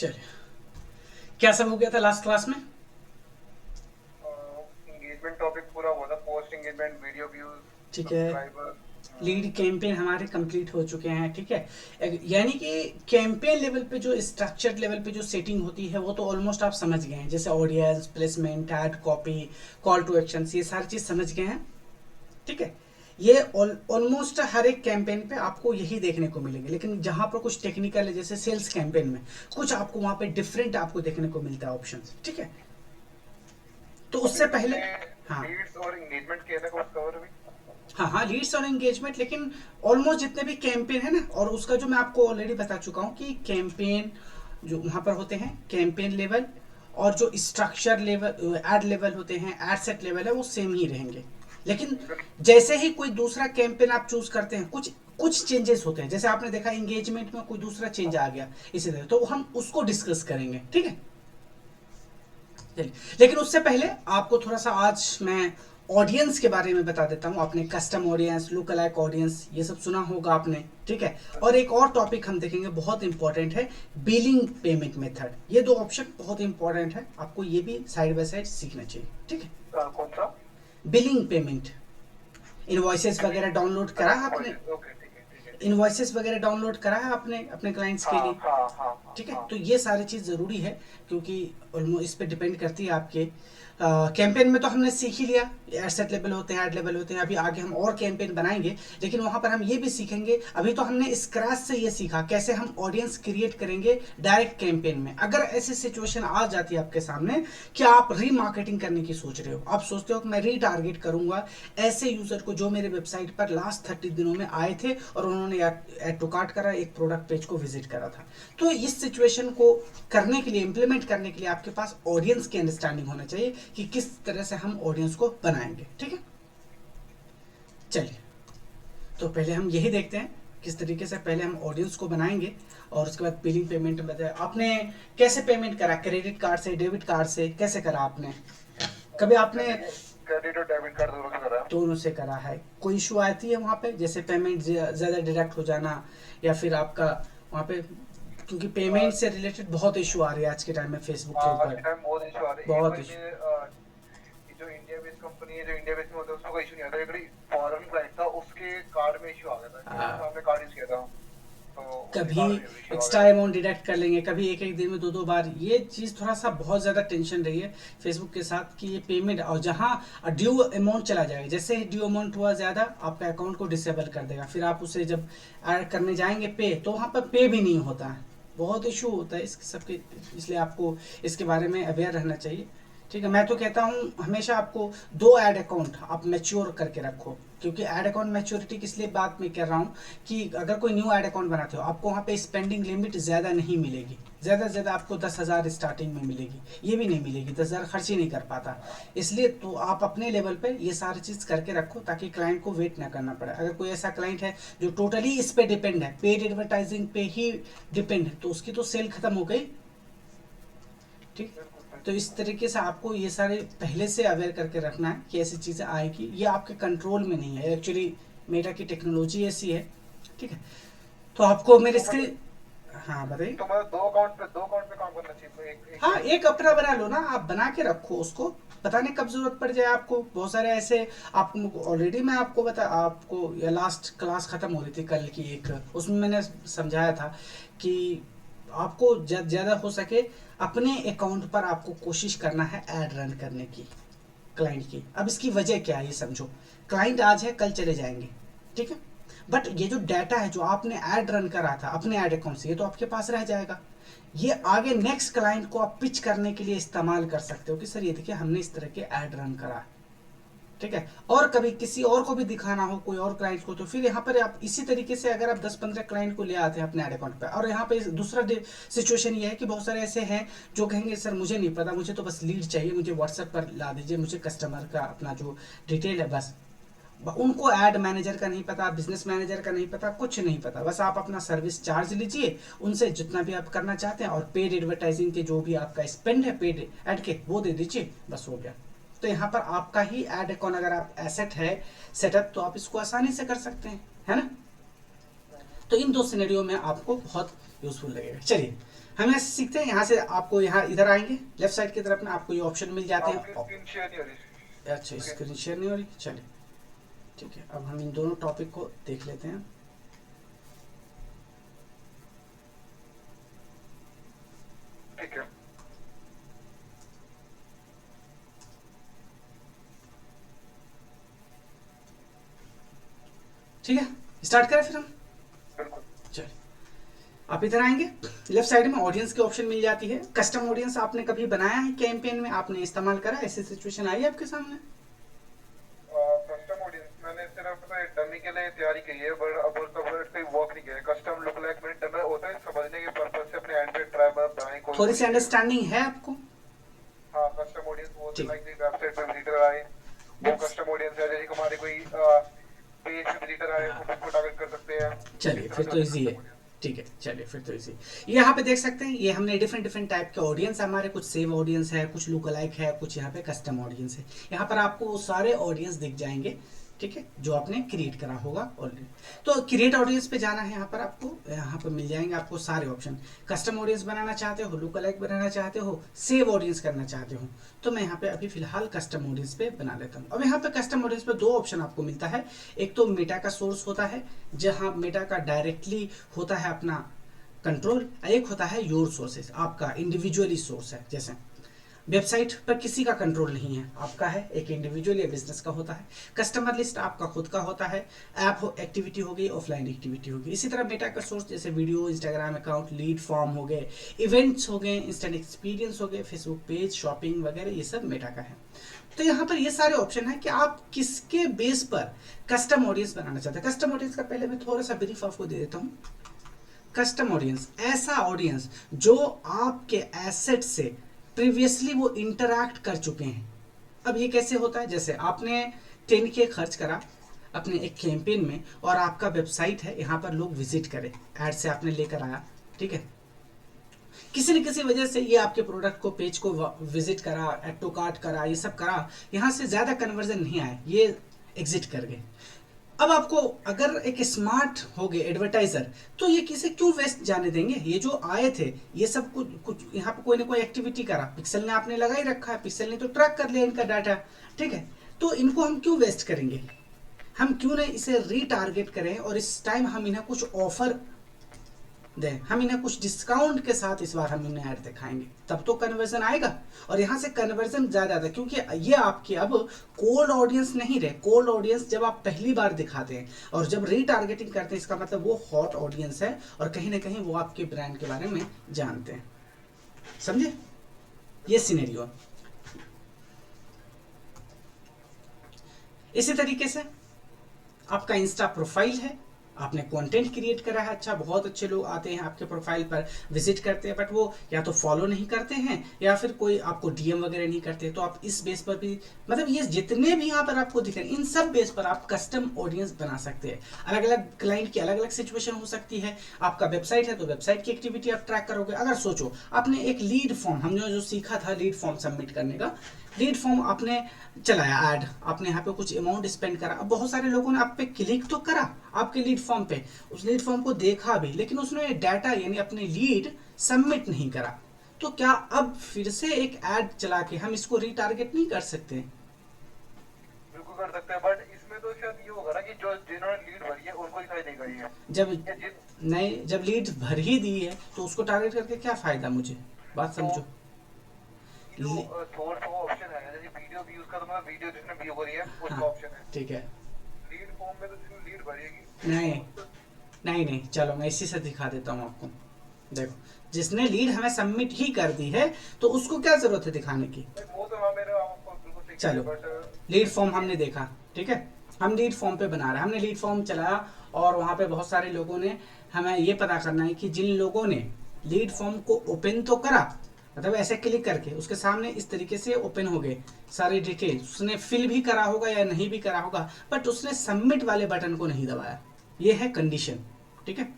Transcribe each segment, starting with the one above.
चलिए, क्या सब हो गया था लास्ट क्लास में? एंगेजमेंट टॉपिक पूरा हुआ था, पोस्ट एंगेजमेंट, वीडियो व्यूज, ठीक है। सब्सक्राइबर। लीड कैंपेन हमारे कंप्लीट हो चुके हैं, ठीक है। यानी कि कैंपेन लेवल पे जो स्ट्रक्चर लेवल पे जो सेटिंग होती है वो तो ऑलमोस्ट आप समझ गए हैं, जैसे audience placement, ad copy, call to action, ये सारी चीज़ समझ गए हैं, ठीक है। ये ऑलमोस्ट हर एक कैंपेन पे आपको यही देखने को मिलेंगे, लेकिन जहां पर कुछ टेक्निकल है जैसे सेल्स कैंपेन में कुछ आपको वहां पे डिफरेंट आपको देखने को मिलता है ऑप्शन, ठीक है। तो अभी उससे पहले, तुमने हाँ लीड्स और एंगेजमेंट किया था कुछ कवर भी? हाँ हाँ, लीड्स और एंगेजमेंट, लेकिन ऑलमोस्ट जितने भी कैंपेन है ना, और उसका जो मैं आपको ऑलरेडी बता चुका हूँ कि कैंपेन जो वहाँ पर होते हैं कैंपेन लेवल, और जो स्ट्रक्चर लेवल एड लेवल होते हैं, एड सेट लेवल है, वो सेम ही रहेंगे। लेकिन जैसे ही कोई दूसरा कैंपेन आप चूज करते हैं, कुछ कुछ चेंजेस होते हैं, जैसे आपने देखा एंगेजमेंट में कोई दूसरा चेंज आ गया इसी तरह, तो हम उसको डिस्कस करेंगे, ठीक है। चलिए, लेकिन उससे पहले आपको थोड़ा सा आज मैं ऑडियंस के बारे में बता देता हूँ। आपने custom audience, look alike audience, ये सब सुना होगा आपने, ठीक है। और एक और टॉपिक हम देखेंगे बहुत इंपॉर्टेंट है, बिलिंग पेमेंट मेथड। ये दो ऑप्शन बहुत इंपॉर्टेंट है, आपको ये भी साइड बाय साइड सीखना चाहिए, ठीक है। कौन सा? बिलिंग पेमेंट, इनवॉइसेस वगैरह डाउनलोड करा अच्छा, है आपने? इनवॉइसेस, ओके, ठीक है, ठीक है, ठीक है। इनवॉइसेस वगैरह डाउनलोड करा है आपने अपने क्लाइंट्स के हाँ लिए? हाँ हाँ हाँ ठीक है, हाँ। तो ये सारी चीज़ ज़रूरी है, क्योंकि इस पे डिपेंड करती है आपके कैंपेन में। तो हमने सीख ही लिया एसेट लेवल होते हैं, एड लेवल होते हैं, अभी आगे हम और कैंपेन बनाएंगे, लेकिन वहां पर हम ये भी सीखेंगे। अभी तो हमने स्क्रैच से ये सीखा कैसे हम ऑडियंस क्रिएट करेंगे डायरेक्ट कैंपेन में। अगर ऐसी सिचुएशन आ जाती है आपके सामने कि आप रीमार्केटिंग करने की सोच रहे हो, आप सोचते हो कि मैं रीटारगेट करूंगा ऐसे यूजर को जो मेरे वेबसाइट पर लास्ट 30 दिनों में आए थे और उन्होंने एड टू कार्ट करा, एक प्रोडक्ट पेज को विजिट करा था, तो इस सिचुएशन को करने के लिए, इंप्लीमेंट करने के लिए आपके पास ऑडियंस की अंडरस्टैंडिंग होना चाहिए कि किस तरह से हम ऑडियंस को बनाएंगे, ठीक है। चलिए, तो पहले हम यही देखते हैं किस तरीके से पहले हम ऑडियंस को बनाएंगे, और उसके बाद बिलिंग पेमेंट बताया आपने। कैसे पेमेंट करा, क्रेडिट कार्ड से, डेबिट कार्ड से, कैसे करा आपने? कभी आपने मैंने क्रेडिट और डेबिट कार्ड दोनों से करा है। दोनों से करा है? कोई इशू आती है वहाँ पे, जैसे पेमेंट ज़्यादा डिडक्ट हो जाना, या फिर आपका वहाँ पे, क्योंकि पेमेंट से रिलेटेड बहुत इशू आ रही है आज के टाइम में फेसबुक के आज ऊपर, के टाइम बहुत इशू आ रहे हैं। एक बहुत बार इशू। ये जो इंडिया बेस्ड कंपनी है, जो इंडिया बेस्ड में होता है, उसमें कोई इशू नहीं आता। एक फॉरेन क्लाइंट था, उसके कार्ड में इशू आ गया था कि उसके सामने कार्ड यूज किया था, तो उसके कभी कार्ड में इशू आ एक्स्ट्रा गया था। अमाउंट डिडक्ट कर लेंगे, कभी एक एक दिन में दो दो बार। ये चीज़ थोड़ा सा बहुत ज़्यादा टेंशन रही है फेसबुक के साथ कि ये पेमेंट, और जहाँ ड्यू अमाउंट चला जाएगा, जैसे ही ड्यू अमाउंट हुआ ज़्यादा आपका अकाउंट को डिसेबल कर देगा, फिर आप उसे जब ऐड करने जाएंगे पे, तो वहाँ पर पे भी नहीं होता है। बहुत इशू होता है इसके सबके, इसलिए आपको इसके बारे में अवेयर रहना चाहिए, ठीक है। मैं तो कहता हूँ हमेशा आपको दो ऐड अकाउंट आप मैच्योर करके रखो, क्योंकि ऐड अकाउंट मैच्योरिटी किस लिए बात मैं कर रहा हूँ कि अगर कोई न्यू ऐड अकाउंट बनाते हो, आपको वहाँ पे स्पेंडिंग लिमिट ज़्यादा नहीं मिलेगी। ज़्यादा से ज़्यादा आपको 10,000 स्टार्टिंग में मिलेगी, ये भी नहीं मिलेगी, 10,000 खर्च ही नहीं कर पाता। इसलिए तो आप अपने लेवल पे ये सारी चीज़ करके रखो, ताकि क्लाइंट को वेट ना करना पड़े। अगर कोई ऐसा क्लाइंट है जो टोटली इस पे डिपेंड है, पेड एडवर्टाइजिंग पे ही डिपेंड है, तो उसकी तो सेल खत्म हो गई, ठीक। बिल्कुल तो बिल्कुल। इस तरीके से आपको ये सारे पहले से अवेयर करके रखना है कि ऐसी चीज़ें आएगी, ये आपके कंट्रोल में नहीं है एक्चुअली, मेटा की टेक्नोलॉजी ऐसी है, ठीक है। तो आपको मेरे तो स्क्रीन, मतलब हाँ बताइए। तो मतलब दो अकाउंट पे काम करना चाहिए, तो एक हाँ, ही एक एक अपना ही बना लो ना, आप बना के रखो उसको, पता नहीं कब जरूरत पड़ जाए आपको। बहुत सारे ऐसे, आपको ऑलरेडी मैं आपको बता, आपको या लास्ट क्लास खत्म हो रही थी कल की एक, उसमें मैंने समझाया था कि आपको ज़्यादा हो सके अपने अकाउंट पर आपको कोशिश करना है ऐड रन करने की, क्लाइंट की। अब इसकी वजह क्या है ये समझो। क्लाइंट आज है, कल चले जाएंगे, ठीक है। बट ये जो डाटा है जो आपने ऐड रन करा था अपने ऐड अकाउंट से, ये तो आपके पास रह जाएगा। ये आगे नेक्स्ट क्लाइंट को आप पिच करने के लिए इस्तेमाल कर सकते हो कि सर ये देखिए हमने इस तरह के ऐड रन करा, ठीक है। और कभी किसी और को भी दिखाना हो, कोई और क्लाइंट को, तो फिर यहाँ पर आप इसी तरीके से अगर आप 10-15 क्लाइंट को ले आते हैं अपने एड अकाउंट पे, और यहाँ पे दूसरा सिचुएशन ये है कि बहुत सारे ऐसे हैं जो कहेंगे सर मुझे नहीं पता, मुझे तो बस लीड चाहिए, मुझे व्हाट्सएप पर ला दीजिए, मुझे कस्टमर का अपना जो डिटेल है बस। उनको ऐड मैनेजर का नहीं पता, बिजनेस मैनेजर का नहीं पता, कुछ नहीं पता, बस आप अपना सर्विस चार्ज लीजिए उनसे जितना भी आप करना चाहते हैं, और पेड एडवर्टाइजिंग के जो भी आपका स्पेंड है पेड ऐड के, वो दे दीजिए, बस हो गया। तो यहाँ पर आपका ही ऐड अकाउंट अगर आप एसेट है सेटअप, तो आप इसको आसानी से कर सकते हैं, है ना। तो इन दो सिनेरियो में आपको बहुत यूजफुल लगेगा। चलिए हम यहाँ से सीखते हैं। यहाँ से आपको यहाँ इधर आएंगे लेफ्ट साइड की तरफ में आपको ये ऑप्शन मिल जाते आपकी हैं। स्क्रीन शेयर नहीं हो रही। अच्छा स्क्रीन शेयर नहीं हो रही, चलिए ठीक है। अब हम इन दोनों टॉपिक को देख लेते हैं। ठीक है। ठीक है स्टार्ट करें फिर हम। बिल्कुल। चलिए आप इधर आएंगे, लेफ्ट साइड में ऑडियंस की ऑप्शन मिल जाती है। कस्टम ऑडियंस आपने कभी बनाया है कैंपेन में, आपने इस्तेमाल करा, ऐसी सिचुएशन आई है आपके सामने? कस्टम ऑडियंस मैंने सिर्फ डमी के लिए तैयारी की है, बट अब उसका कोई वर्क नहीं किया है। कस्टम लुक लाइक मैंने डमी होता है समझने के पर्पस से अपने हैंड पे ट्राई बनाई कोई थोड़ी सी अंडरस्टैंडिंग है आपको? हाँ कस्टम ऑडियंस वो ठीक। लाइक वेबसाइट पे विजिटर आए वो कस्टम ऑडियंस है, जैसे कि हमारे कोई पेज पे विजिटर आए तो उसको टारगेट कर सकते हैं। चलिए फिर तो इजी है। ठीक है चलिए फिर तो इजी। यहाँ पे देख सकते हैं ये हमने डिफरेंट डिफरेंट टाइप के ऑडियंस हमारे, कुछ सेव ऑडियंस है, कुछ लुक अलाइक है, कुछ यहाँ पे कस्टम ऑडियंस है। यहाँ पर आपको वो सारे ऑडियंस दिख जाएंगे, ठीक है, जो आपने क्रिएट करा होगा ऑलरेडी। तो क्रिएट ऑडियंस पे जाना है, यहाँ पर आपको यहाँ पर मिल जाएंगे आपको सारे ऑप्शन। कस्टम ऑडियंस बनाना चाहते हो, लुक अलाइक बनाना चाहते हो, सेव ऑडियंस करना चाहते हो, तो मैं यहाँ पे अभी फिलहाल कस्टम ऑडियंस पे बना लेता हूँ। अब यहाँ पे कस्टम ऑडियंस पे दो ऑप्शन आपको मिलता है। एक तो मेटा का सोर्स होता है, जहाँ मेटा का डायरेक्टली होता है अपना कंट्रोल, एक होता है योर सोर्सेस, आपका इंडिविजुअली सोर्स है। जैसे वेबसाइट पर किसी का कंट्रोल नहीं है, आपका है, एक इंडिविजुअल या बिजनेस का होता है। कस्टमर लिस्ट आपका खुद का होता है। ऐप हो एक्टिविटी हो गई, ऑफलाइन एक्टिविटी हो गई। इसी तरह मेटा का सोर्स जैसे video, Instagram account, lead form हो गए, इवेंट्स हो गए, इंस्टेंट एक्सपीरियंस हो गए, फेसबुक पेज, शॉपिंग वगैरह, ये सब मेटा का है। तो यहाँ पर ये सारे ऑप्शन है कि आप किसके बेस पर कस्टम ऑडियंस बनाना चाहते हैं। कस्टम ऑडियंस का पहले मैं थोड़ा सा ब्रीफ आपको दे देता हूँ। कस्टम ऑडियंस ऐसा ऑडियंस जो आपके एसेट से प्रीवियसली वो इंटरैक्ट कर चुके हैं। अब ये कैसे होता है, जैसे आपने 10K खर्च करा अपने एक कैंपेन में और आपका वेबसाइट है, यहाँ पर लोग विजिट करें, ऐड से आपने लेकर आया, ठीक है, किसी न किसी वजह से ये आपके प्रोडक्ट को, पेज को विजिट करा, ऐड टू कार्ट करा, ये सब करा, यहाँ से ज़्यादा कन्वर्जन नहीं आया, ये एग्जिट कर गए। अब आपको अगर एक स्मार्ट हो गए एडवर्टाइजर, तो ये किसे क्यों वेस्ट जाने देंगे। ये जो आए थे ये सब कुछ यहाँ पे कोई ना कोई एक्टिविटी करा, पिक्सल ने आपने लगा ही रखा है, पिक्सल ने तो ट्रैक कर लिया इनका डाटा, ठीक है, तो इनको हम क्यों वेस्ट करेंगे। हम क्यों ना इसे रीटारगेट करें और इस टाइम हम इन्हें कुछ ऑफर दें, हम इन्हें कुछ डिस्काउंट के साथ इस बार हम इन्हें ऐड दिखाएंगे, तब तो कन्वर्जन आएगा। और यहाँ से कन्वर्जन ज़्यादा आता है क्योंकि ये आपके अब कोल्ड ऑडियंस नहीं रहे। कोल्ड ऑडियंस जब आप पहली बार दिखाते हैं और जब रीटारगेटिंग करते हैं, इसका मतलब वो हॉट ऑडियंस है और कहीं ना कहीं वो आपके ब्रांड के बारे में जानते हैं। समझे, ये सिनेरियो। इसी तरीके से आपका इंस्टा प्रोफाइल है, आपने कंटेंट क्रिएट करा है, अच्छा, बहुत अच्छे लोग आते हैं आपके प्रोफाइल पर, विजिट करते हैं, बट वो या तो फॉलो नहीं करते हैं या फिर कोई आपको डीएम वगैरह नहीं करते। तो आप इस बेस पर भी, मतलब ये जितने भी यहाँ पर आपको दिख रहे हैं, इन सब बेस पर आप कस्टम ऑडियंस बना सकते हैं। अलग अलग क्लाइंट की अलग अलग सिचुएशन हो सकती है। आपका वेबसाइट है तो वेबसाइट की एक्टिविटी आप ट्रैक करोगे। अगर सोचो आपने एक लीड फॉर्म, हमने जो सीखा था लीड फॉर्म सबमिट करने का, लीड फॉर्म आपने चलाया, ऐड आपने यहाँ पे कुछ अमाउंट स्पेंड करा, अब बहुत सारे लोगों ने आप पे क्लिक तो करा आपके लीड फॉर्म पे, उस लीड फॉर्म को देखा भी, लेकिन उसने डाटा यानी अपने लीड सबमिट नहीं करा। तो क्या अब फिर से एक ऐड चला के हम इसको रीटारगेट नहीं कर सकते? बिल्कुल कर सकते हैं, बट इसमें तो शायद ये होगा ना कि जो जिन्होंने लीड भरी है उनको दिखाई देगा ये। जब लीड भर ही दी है तो उसको टारगेट करके क्या फायदा, मुझे बात समझो। जो सोर्स वो ऑप्शन है, जैसे वीडियो व्यूज का, तो मतलब वीडियो जिसने व्यू करी है उसका ऑप्शन है, ठीक है। लीड फॉर्म में तो जिसने लीड भरेगी नहीं, चलो मैं इसी से दिखा देता हूँ आपको। देखो, जिसने लीड हमें सबमिट ही कर दी है तो उसको क्या जरूरत है दिखाने की। वो तो हाँ मेरे आपको बिल्कुल ठीक है, चलो लीड फॉर्म हमने देखा, ठीक है, हम लीड फॉर्म पे बना रहे हैं, हमने लीड फॉर्म चलाया और वहाँ पे बहुत सारे लोगों ने, हमें ये पता करना है कि जिन लोगों ने लीड फॉर्म को ओपन तो करा, मतलब ऐसे क्लिक करके उसके सामने इस तरीके से ओपन हो गए सारी डिटेल, उसने फिल भी करा होगा या नहीं भी करा होगा, बट उसने सबमिट वाले बटन को नहीं दबाया, ये है कंडीशन, ठीक है।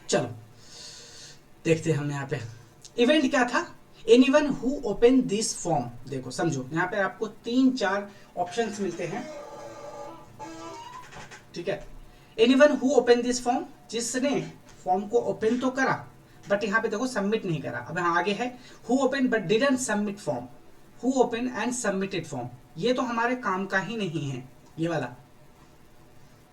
चलो देखते हैं हम यहाँ पे इवेंट क्या था, anyone who open this form. देखो समझो, यहाँ पे आपको 3-4 ऑप्शंस मिलते हैं, ठीक है। Anyone who open this form, जिसने फॉर्म को ओपन तो करा, बट यहाँ पे देखो सबमिट नहीं करा। अब यहाँ आगे है who open but didn't submit form, who open and submitted form, ये तो हमारे काम का ही नहीं है ये वाला।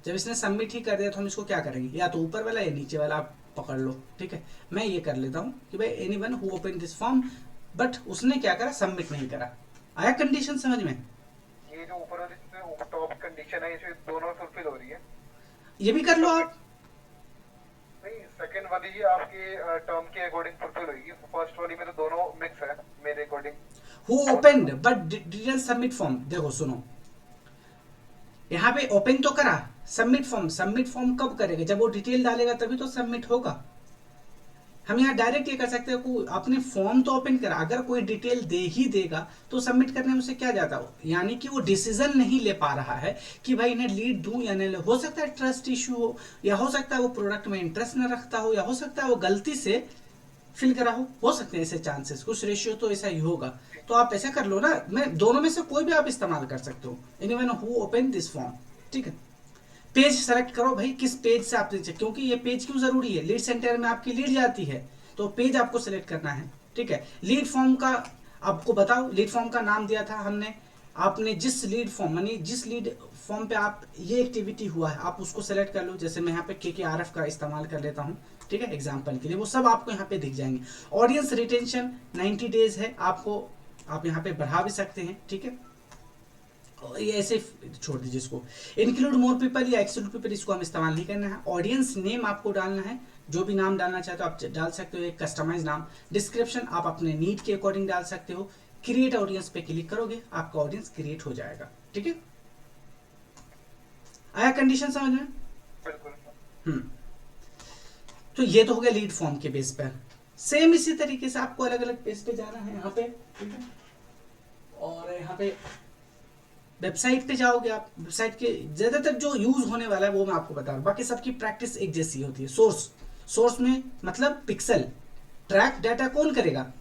जब इसने सबमिट ही कर दिया तो हम इसको क्या करेंगे, या तो ऊपर वाला या नीचे वाला आप पकड़ लो, ठीक है। मैं ये कर लेता हूँ कि भाई anyone who open this form, but उसने क्या करा, सबमिट नहीं करा। आया कंडीशन समझ में? ये जो ऊपर वाली टॉप कंडीशन है इसमें दोनों फुलफिल हो रही है। ये भी कर लो आप। नहीं, सेकंड वाली ही आपके टर्म के अकॉर्डिंग फुलफिल होगी, फर्स्ट वाली में तो दोनों मिक्स है मेरे according. Who opened but didn't submit form, देखो सुनो, यहाँ पे ओपन तो करा, सबमिट फॉर्म, सबमिट फॉर्म कब करेगा, जब वो डिटेल डालेगा तभी तो सबमिट होगा। हम यहाँ डायरेक्ट ये कर सकते हैं कि अपने फॉर्म तो ओपन करा, अगर कोई डिटेल दे ही देगा तो सबमिट करने में उसे क्या जाता हो, यानी कि वो डिसीजन नहीं ले पा रहा है कि भाई इन्हें लीड दूं या नहीं। हो सकता है ट्रस्ट इशू हो, या हो सकता है वो प्रोडक्ट में इंटरेस्ट न रखता हो, या हो सकता है वो गलती से फिल करा हो सकते हैं ऐसे चांसेस, कुछ रेशियो तो ऐसा ही होगा। तो आप ऐसा कर लो ना, मैं दोनों में से कोई भी आप इस्तेमाल कर सकते हो, anyone who open this form, ठीक है। पेज सेलेक्ट करो भाई, किस पेज से आप, क्योंकि ये पेज क्यों जरूरी है, लीड सेंटर में आपकी लीड जाती है तो पेज आपको सेलेक्ट करना है, ठीक है। लीड फॉर्म का आपको बताओ, लीड फॉर्म का नाम दिया था हमने, आपने जिस लीड फॉर्म मानी जिस लीड फॉर्म पे आप ये एक्टिविटी हुआ है आप उसको सेलेक्ट कर लो। जैसे मैं यहाँ पे KKRF का इस्तेमाल कर लेता हूँ, ठीक है, एग्जाम्पल के लिए, वो सब आपको यहाँ पे दिख जाएंगे। ऑडियंस रिटेंशन 90 डेज है, आपको आप यहाँ पे बढ़ा भी सकते हैं, ठीक है, और ये ऐसे छोड़ दीजिए इसको। इंक्लूड मोर पीपल या एक्सक्लूड पीपल, इसको हम इस्तेमाल नहीं करना है। ऑडियंस नेम आपको डालना है, जो भी नाम डालना चाहते हो आप डाल सकते हो, एक कस्टमाइज नाम। डिस्क्रिप्शन आप अपने नीड के अकॉर्डिंग डाल सकते हो। क्रिएट ऑडियंस पे क्लिक करोगे आपका ऑडियंस क्रिएट हो जाएगा, ठीक है। आया कंडीशन समझ में? बिल्कुल। तो ये तो हो गया लीड फॉर्म के बेस पर। सेम इसी तरीके से आपको अलग अलग पेज पे जाना है यहाँ पे, ठीक है, और यहाँ पे वेबसाइट पे जाओगे आप। वेबसाइट के ज्यादातर जो यूज होने वाला है वो मैं आपको बता रहा हूँ, बाकी सबकी प्रैक्टिस एक जैसी होती है। सोर्स में मतलब पिक्सल, ट्रैक डाटा कौन करेगा,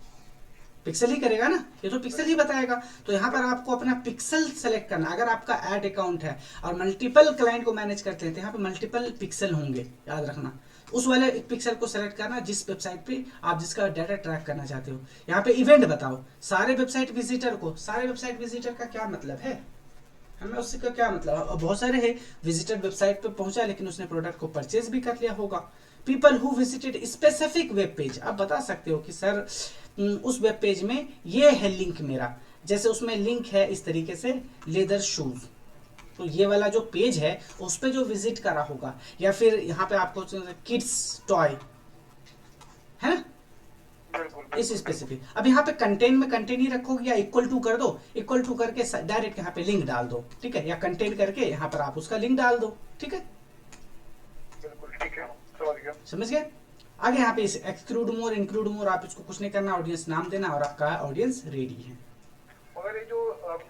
पिक्सल ही करेगा ना, ये तो पिक्सल ही बताएगा। तो यहाँ पर आपको अपना पिक्सल सेलेक्ट करना। अगर आपका ऐड अकाउंट है और मल्टीपल क्लाइंट को मैनेज करते हैं तो यहाँ पे मल्टीपल पिक्सल होंगे, याद रखना। उस वाले एक पिक्सल को सेलेक्ट करना जिस वेबसाइट पे आप जिसका डाटा ट्रैक करना चाहते हो। यहाँ पे इवेंट बताओ सारे वेबसाइट विजिटर को। सारे वेबसाइट विजिटर का क्या मतलब है, हमें उससे का क्या मतलब, अब बहुत सारे हैं विजिटर वेबसाइट पे पहुंचा लेकिन उसने प्रोडक्ट को परचेज भी कर लिया होगा। People who visited specific web page, आप बता सकते हो कि सर उस वेब पेज में ये है लिंक मेरा, जैसे उसमें लिंक है इस तरीके से लेदर शूज, तो ये वाला जो पेज है उस पे जो विजिट करा होगा। या फिर यहाँ पे आपको किड्स टॉय है ना, इस स्पेसिफिक। अब यहाँ पे कंटेंट में कंटेंट ही रखोगे या इक्वल टू कर दो, इक्वल टू करके डायरेक्ट यहाँ पे लिंक डाल दो, ठीक है, या कंटेंट करके यहाँ पर आप उसका लिंक डाल दो, ठीक है। बिल्कुल ठीक है, समझ गया। समझ गए? आगे यहाँ पे एक्सक्लूड मोर इंक्लूड मोर, आप इसको कुछ नहीं करना, ऑडियंस नाम देना और आपका ऑडियंस रेडी है। मगर ये जो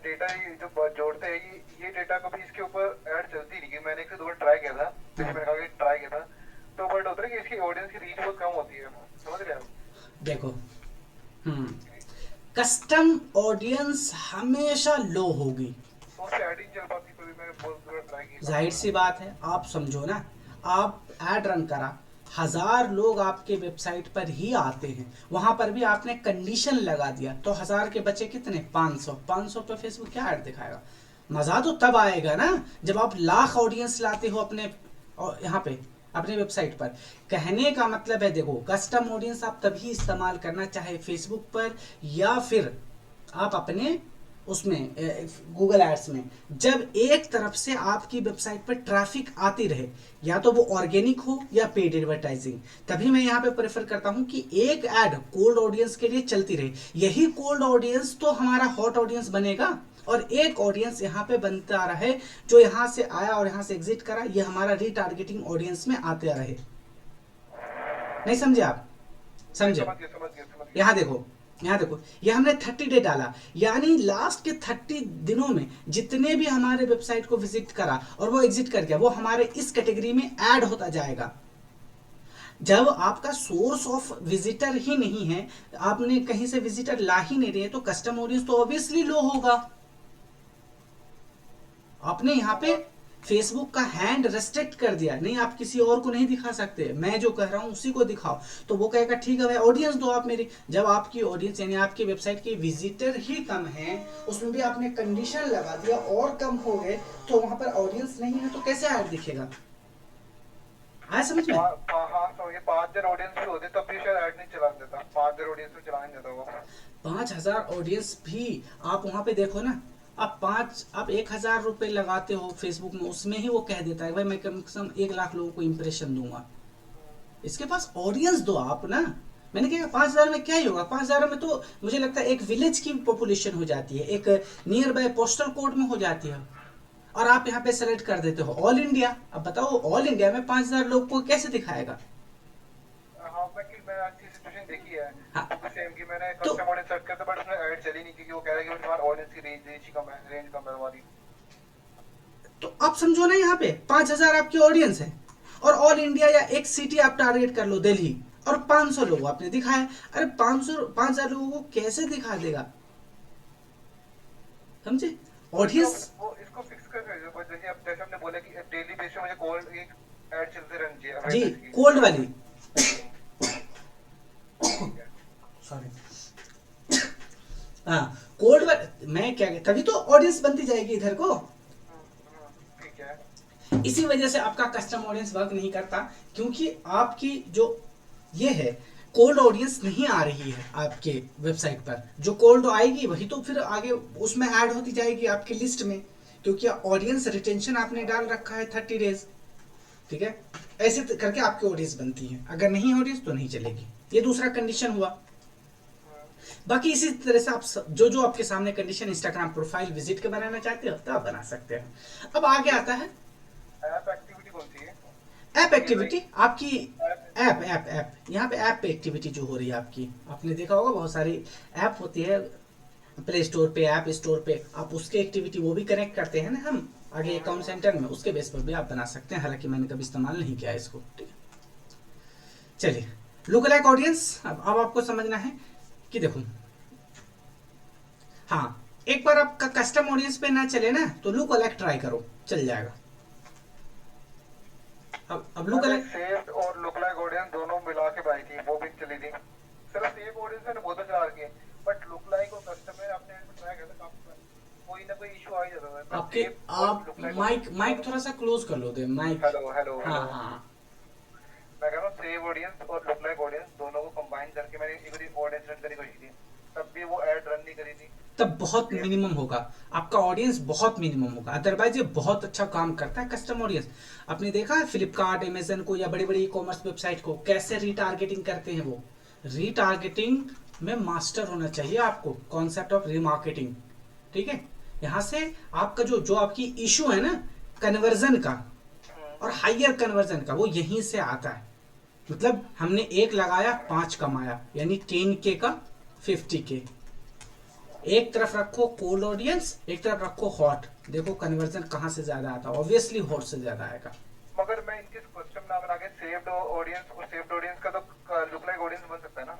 डेटा जो जोड़ते हैं ये डेटा कभी इसके ऊपर ऐड चलती नहीं, मैंने एक से दो बार ट्राई किया था, जैसे मैंने कहा कि ट्राई किया था, तो बट होता है कि इसकी ऑडियंस की रीच बहुत कम होती है, समझ रहे हैं? देखो कस्टम ऑडियंस हमेशा लो होगी, तो उससे ऐड ही चल पाती, कभी मैंने बहुत बार ट्राई की। जाहिर सी बात है। आप समझो ना, आप ऐड रन करा, 1000 लोग आपके वेबसाइट पर ही आते हैं, वहां पर भी आपने कंडीशन लगा दिया तो 1000 के बचे कितने, 500 पे फेसबुक क्या ऐड दिखाएगा। मजा तो तब आएगा ना जब आप लाख ऑडियंस लाते हो अपने यहाँ पे अपने वेबसाइट पर। कहने का मतलब है देखो, कस्टम ऑडियंस आप तभी इस्तेमाल करना चाहे फेसबुक पर या फिर आप अपने उसमें गूगल एड्स में, जब एक तरफ से आपकी वेबसाइट पर ट्रैफिक आती रहे, या तो वो ऑर्गेनिक हो या पेड एडवर्टाइजिंग। तभी मैं यहाँ पे प्रेफर करता हूँ कि एक ऐड कोल्ड ऑडियंस के लिए चलती रहे। यही कोल्ड ऑडियंस तो हमारा हॉट ऑडियंस बनेगा, और एक ऑडियंस यहाँ पे बनता रहे जो यहाँ से आया और यहाँ से एग्जिट करा, ये हमारा रीटारगेटिंग ऑडियंस में आते रहे। नहीं समझे आप? समझे? यहाँ देखो, यहाँ देखो, ये हमने 30 डे डाला, यानी लास्ट के 30 दिनों में जितने भी हमारे वेबसाइट को विजिट करा और वो एग्जिट कर गया, वो हमारे इस कैटेगरी में ऐड होता जाएगा। जब आपका सोर्स ऑफ विजिटर ही नहीं है, आपने कहीं से विजिटर ला ही नहीं रहे, तो कस्टम ऑडियंस तो ऑब्वियसली लो होगा। आपने यहाँ पे फेसबुक का हैंड रेस्ट्रिक्ट कर दिया, नहीं आप किसी और को नहीं दिखा सकते, मैं जो कह रहा हूँ उसी को दिखाओ। तो वो कहेगा ठीक है भाई ऑडियंस दो आप मेरी। जब आपकी ऑडियंस यानी आपकी वेबसाइट के विजिटर ही कम है, उसमें भी आपने कंडीशन लगा दिया और कम हो गए, तो वहां पर ऑडियंस नहीं है तो कैसे ऐड दिखेगा? आया समझ में? हाँ तो ये 5,000 ऑडियंस भी होते तब भी शायद ऐड नहीं चला देता, 5,000 ऑडियंस में चला नहीं देता वो। 5,000 ऑडियंस भी आप वहां पे देखो ना, आप 1,000 रुपए लगाते हो फेसबुक में, उसमें ही वो कह देता है भाई मैं कम से कम 1 लाख लोगों को इंप्रेशन दूंगा। इसके पास ऑडियंस दो आप ना। मैंने कहा 5,000 में क्या ही होगा, 5,000 में तो मुझे लगता है एक विलेज की पॉपुलेशन हो जाती है, एक नियर बाय पोस्टल कोड में हो जाती है। और आप यहाँ पे सेलेक्ट कर देते हो ऑल इंडिया। अब बताओ ऑल इंडिया में 5,000 लोग को कैसे दिखाएगा? हाँ मैं अच्छी सिचुएशन देखी है हाँ तो सेम की मैंने तो कस्टम ऑडियंस सेट करता बट उसमें ऐड चली नहीं क्योंकि वो कह रहा है कि तुम्हारा ऑडियंस की रेंज कम है, रेंज कम है हमारी। तो आप समझो ना, यहाँ पे 5,000 आपकी ऑडियंस है और ऑल इंडिया या एक सिटी आप टारगेट कर लो दिल्ली, और 500 लोग आपने दिखाया। अरे 5,000 लोगों को कैसे दिखा देगा? समझे? ऑडियंस वो इसको फिक्स कर रहे हो जैसे अब जैसे हमने बोला कि डेली बेसिस पे मुझे कॉल एक ऐड चलते रहनी चाहिए जी, अवेयरनेस की। कोल्ड वाली, ठीक है। सॉरी, हाँ कोल्ड वाली, मैं क्या तभी तो ऑडियंस बनती जाएगी इधर को। ठीक है। इसी वजह से आपका कस्टम ऑडियंस वर्क नहीं करता, क्योंकि आपकी जो ये है कोल्ड ऑडियंस नहीं आ रही है आपके वेबसाइट पर। जो कोल्ड आएगी वही तो फिर आगे उसमें ऐड होती जाएगी आपकी लिस्ट में, क्योंकि ऑडियंस रिटेंशन आपने डाल रखा है 30 डेज। ठीक है, ऐसे करके आपकी ऑडियंस बनती है, अगर नहीं ऑडियंस तो नहीं चलेगी। ये दूसरा कंडीशन हुआ। बाकी इसी तरह से आप जो जो आपके सामने कंडीशन इंस्टाग्राम प्रोफाइल विजिट के बनाना चाहते हो तो आप बना सकते हैं। अब आगे आता है ऐप एक्टिविटी कौन सी है? App activity. आपकी ऐप ऐप ऐप ऐप यहाँ पे ऐप पे एक्टिविटी जो हो रही है आपकी, आपने देखा होगा बहुत सारी ऐप होती है प्ले स्टोर पे, ऐप स्टोर पे, आप उसके एक्टिविटी वो भी कनेक्ट करते हैं ना हम आगे अकाउंट सेंटर में, उसके बेस पर भी आप बना सकते हैं। हालांकि मैंने कभी इस्तेमाल नहीं किया इसको। ठीक है, चलिए लुक लाइक ऑडियंस। अब आपको समझना है कि देखो, हाँ एक बार आपका कस्टम ऑडियंस पे ना चले ना तो लुक लाइक ट्राई करो, चल जाएगा। अब लुक मैंने लाइक, सेव्ड और लुक लाइक ऑडियंस दोनों मिला के बनाई थी, वो भी चली थी। सिर्फ सेव ऑडियंस मैंने बहुत अच्छा रखी है बट लुक लाइक और कस्टम में आपने ट्राई किया था काफी कोई ना कोई इशू आ ही जाता था। आपके आप माइक माइक थोड़ा सा क्लोज कर लो दे माइक। हेलो हेलो हाँ हेलो। हाँ मैं कह रहा हूँ सेव ऑडियंस और लुक लाइक ऑडियंस दोनों को कंबाइन करके मैंने एक बार ऑडियंस रन करने की कोशिश की, तब भी वो ऐड रन नहीं करी थी। तब बहुत मिनिमम होगा आपका ऑडियंस, बहुत मिनिमम होगा। अदरवाइज ये बहुत अच्छा काम करता है कस्टम ऑडियंस। आपने देखा है फ्लिपकार्ट अमेजन को या बड़ी बड़ी ई कॉमर्स वेबसाइट को कैसे रीटारगेटिंग करते हैं? वो रीटारगेटिंग में मास्टर होना चाहिए आपको, कॉन्सेप्ट ऑफ रीमार्केटिंग। ठीक है, यहाँ से आपका जो आपकी इशू है ना कन्वर्जन का और हाइयर कन्वर्जन का, वो यहीं से आता है। मतलब हमने एक लगाया 5 कमाया, यानी 10K का 50K। एक तरफ रखो कोल्ड ऑडियंस, एक तरफ रखो हॉट, देखो कन्वर्जन कहाँ से ज्यादा आता है? ऑब्वियसली हॉट से ज्यादा आएगा। मगर मैं इनके कस्टम ना बना के सेव्ड ऑडियंस और सेव्ड ऑडियंस का तो लुक लाइक ऑडियंस बन सकता है ना?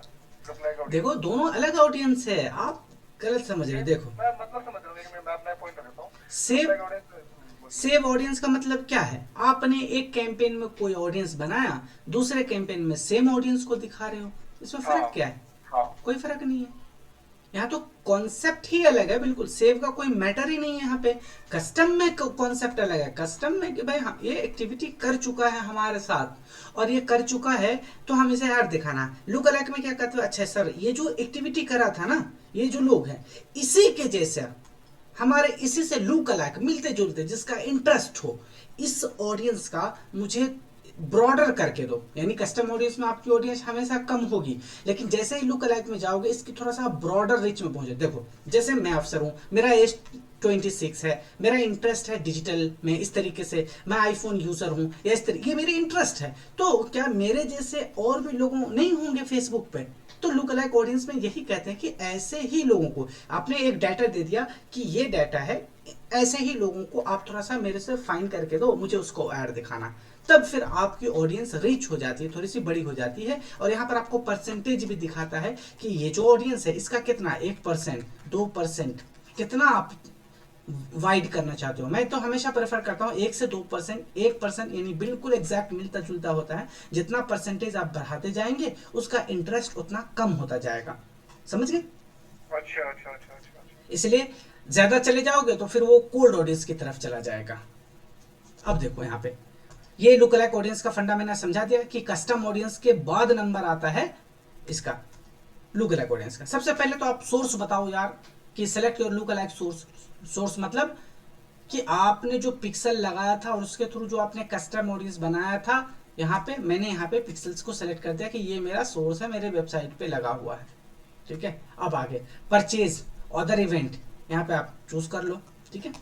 लुक लाइक ऑडियंस देखो दोनों अलग ऑडियंस है, आप गलत समझ रहे हो। देखो मैं मतलब समझ रहा हूँ लेकिन मैं अपना पॉइंट रखता हूँ। Save look like audience save audience का मतलब क्या है? आपने एक कैंपेन में कोई ऑडियंस बनाया, दूसरे कैंपेन में सेम ऑडियंस को दिखा रहे हो, इसमें फर्क क्या है? हाँ कोई फर्क नहीं है। यहाँ तो कॉन्सेप्ट ही अलग है बिल्कुल, सेव का कोई मैटर ही नहीं है यहाँ पे। कस्टम में कॉन्सेप्ट अलग है। कस्टम में कि भाई हाँ ये एक्टिविटी कर चुका है हमारे साथ और ये कर चुका है तो हम इसे ऐड दिखाना। लुक अलाइक में क्या कहते हो, अच्छा सर ये जो एक्टिविटी करा था ना, ये जो लोग हैं इसी के जैसे हमारे, इसी से लुक अलाइक मिलते जुलते जिसका इंटरेस्ट हो, इस ऑडियंस का मुझे ब्रॉडर करके दो। यानी कस्टम ऑडियंस में आपकी ऑडियंस हमेशा कम होगी, लेकिन जैसे ही लुक अलाइक में जाओगे इसकी थोड़ा सा ब्रॉडर रिच में पहुंचे। देखो जैसे मैं अफसर हूं, मेरा एज 26 है, मेरा इंटरेस्ट है डिजिटल में, इस तरीके से मैं आईफोन यूजर हूं या इस तरीके, ये मेरे इंटरेस्ट है। तो क्या मेरे जैसे और भी लोगों नहीं होंगे फेसबुक पे? तो लुक अलाइक ऑडियंस में यही कहते हैं कि ऐसे ही लोगों को आपने एक डाटा दे दिया कि ये डाटा है, ऐसे ही लोगों को आप थोड़ा सा मेरे से फाइन करके दो, मुझे उसको ऐड दिखाना। तब फिर आपकी ऑडियंस रीच हो जाती है, थोड़ी सी बड़ी हो जाती है। और यहाँ पर आपको परसेंटेज भी दिखाता है कि ये जो ऑडियंस है इसका कितना 1%, 2%, कितना आप वाइड करना चाहते हो। मैं तो हमेशा प्रेफर करता हूँ 1 से 2%, 1% यानी बिल्कुल एग्जैक्ट मिलता जुलता होता है। जितना परसेंटेज आप बढ़ाते जाएंगे उसका इंटरेस्ट उतना कम होता जाएगा। समझ गए? अच्छा अच्छा अच्छा अच्छा अच्छा। इसलिए ज्यादा चले जाओगे तो फिर वो कोल्ड ऑडियंस की तरफ चला जाएगा। अब देखो यहाँ पे ये लुक अलाइक ऑडियंस का फंडा मैंने समझा दिया कि कस्टम ऑडियंस के बाद नंबर आता है इसका लुक अलाइक ऑडियंस का। सबसे पहले तो आप सोर्स बताओ यार कि select your look alike source. Source मतलब कि आपने जो पिक्सल लगाया था और उसके थ्रू जो आपने कस्टम ऑडियंस बनाया था, यहाँ पे मैंने यहाँ पे पिक्सल्स को सेलेक्ट कर दिया कि ये मेरा सोर्स है, मेरे वेबसाइट पे लगा हुआ है। ठीक है, अब आगे परचेज अदर इवेंट, यहाँ पे आप चूज कर लो। ठीक है,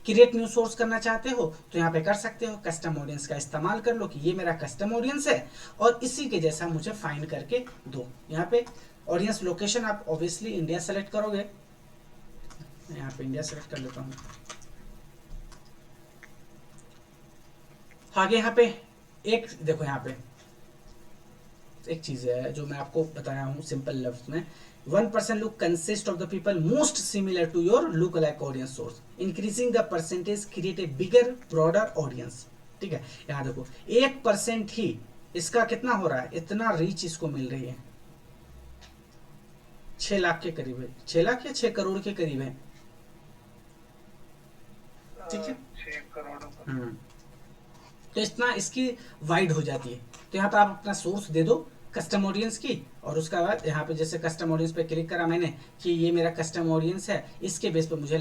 क्रिएट न्यू सोर्स करना चाहते हो तो यहाँ पे कर सकते हो, कस्टम ऑडियंस का इस्तेमाल कर लो कि ये मेरा कस्टम ऑडियंस है और इसी के जैसा मुझे फाइंड करके दो। यहाँ पे ऑडियंस लोकेशन आप ऑब्वियसली इंडिया सेलेक्ट करोगे। मैं यहाँ पे इंडिया सेलेक्ट कर लेता हूँ। आगे यहाँ पे एक देखो, यहाँ पे एक चीज है जो मैं आपको बताया हूँ सिंपल लफ्ज में। 1% look consist of the people most similar to your lookalike audience source. Increasing the percentage create a bigger broader audience. ठीक है, यहाँ देखो 1% ही इसका कितना हो रहा है, इतना रीच इसको मिल रही है। 6 लाख के करीब है, 6 लाख या 6 करोड़ के करीब है। ठीक है, 6 करोड़ तो इतना इसकी वाइड हो जाती है। तो यहाँ पर आप अपना सोर्स दे दो कस्टम ऑडियंस की और उसका बाद यहाँ पे जैसे कस्टम ऑडियंस पे क्लिक करा मैंने कि ये मेरा कस्टम ऑडियंस है, इसके बेस पे मुझे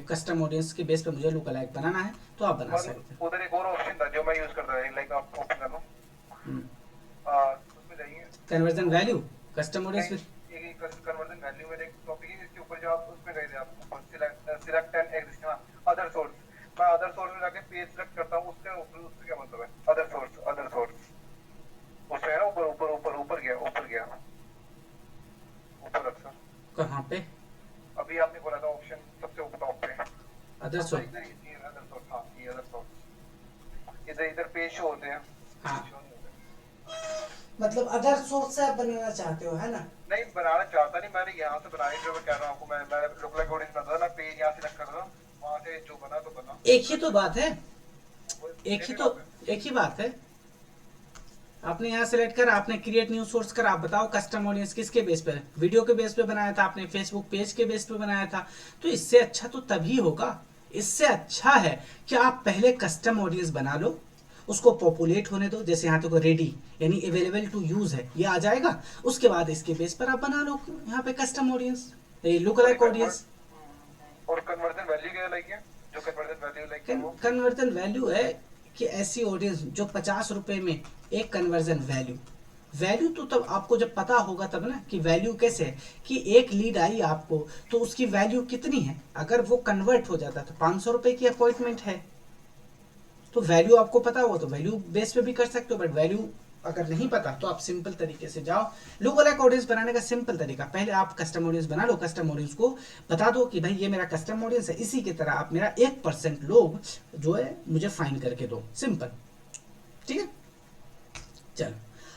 कस्टम ऑडियंस के बेस पे मुझे लुक अलाइक बनाना है तो आप बना सकते मतलब उधर एक और ऑप्शन था जो मैं यूज करता था, लाइक आप ओपन कर लो हो। उसमें जाइए। कन्वर्जन वैल्यू कस्टम ऑडियंस में एक कन्वर्जन वैल्यू में एक टॉपिक है, इसके ऊपर जो आप उसमें गए थे आप select and existing other source. मैं अदर सोर्स में जाके पेज सिलेक्ट करता हूँ, उसके ऊपर उससे क्या मतलब है अदर सोर्स उससे है ना, ऊपर ऊपर ऊपर ऊपर गया ऊपर अक्सर। कहाँ पे अभी आपने बोला था ऑप्शन सबसे ऊपर टॉप पे अदर तो सोर्स? इधर ये अदर सोर्स। हाँ ये अदर सोर्स, इधर इधर पेज शो होते हैं। हाँ, Show नहीं होते। मतलब अदर सोर्स से आप बनाना चाहते हो, है ना? नहीं बनाना चाहता नहीं, मैंने यहाँ से बनाई, जो मैं कह रहा हूँ आपको, मैं लुक लाइक ऑडियंस बनाता था, मैं पेज यहाँ सिलेक्ट कर रहा हूँ, वहाँ से जो बना तो बना। एक ही तो बात है, एक ही सेम तो बात है। एक ही बात है। आपने यहाँ सेलेक्ट करा, आपने क्रिएट न्यू सोर्स करा, आप बताओ कस्टम ऑडियंस किसके बेस पे? वीडियो के बेस पे बनाया था आपने, फेसबुक पेज के बेस पे बनाया था। तो इससे अच्छा तो तभी होगा, इससे अच्छा है कि आप पहले कस्टम ऑडियंस बना लो, उसको पॉपुलेट होने दो। जैसे यहाँ तो रेडी यानी अवेलेबल टू यूज है, ये आ जाएगा। उसके बाद इसके बेस पर आप बना लो यहाँ पे कस्टम ऑडियंस, लुक और लाइक ऑडियंस। और कन्वर्जन वैल्यू क्या लाइक है, जो कन्वर्जन वैल्यू लाइक है वो कन्वर्जन वैल्यू है कि ऐसी ऑडियंस जो 50 रुपए में एक कन्वर्जन वैल्यू। वैल्यू तो तब आपको जब पता होगा तब ना कि वैल्यू कैसे है, कि एक लीड आई आपको तो उसकी वैल्यू कितनी है। अगर वो कन्वर्ट हो जाता तो 500 रुपए की अपॉइंटमेंट है, तो वैल्यू आपको पता होगा तो वैल्यू बेस पे भी कर सकते हो। बट वैल्यू अगर नहीं पता तो आप सिंपल तरीके से जाओ। लुक अलाइक ऑडियंस बनाने का सिंपल तरीका, पहले आप कस्टम ऑडियंस बना लो, कस्टम ऑडियंस को बता दो कि भाई ये मेरा कस्टम ऑडियंस है, इसी की तरह आप मेरा 1% लोग जो है मुझे फाइन करके दो, सिंपल। ठीक है, चलो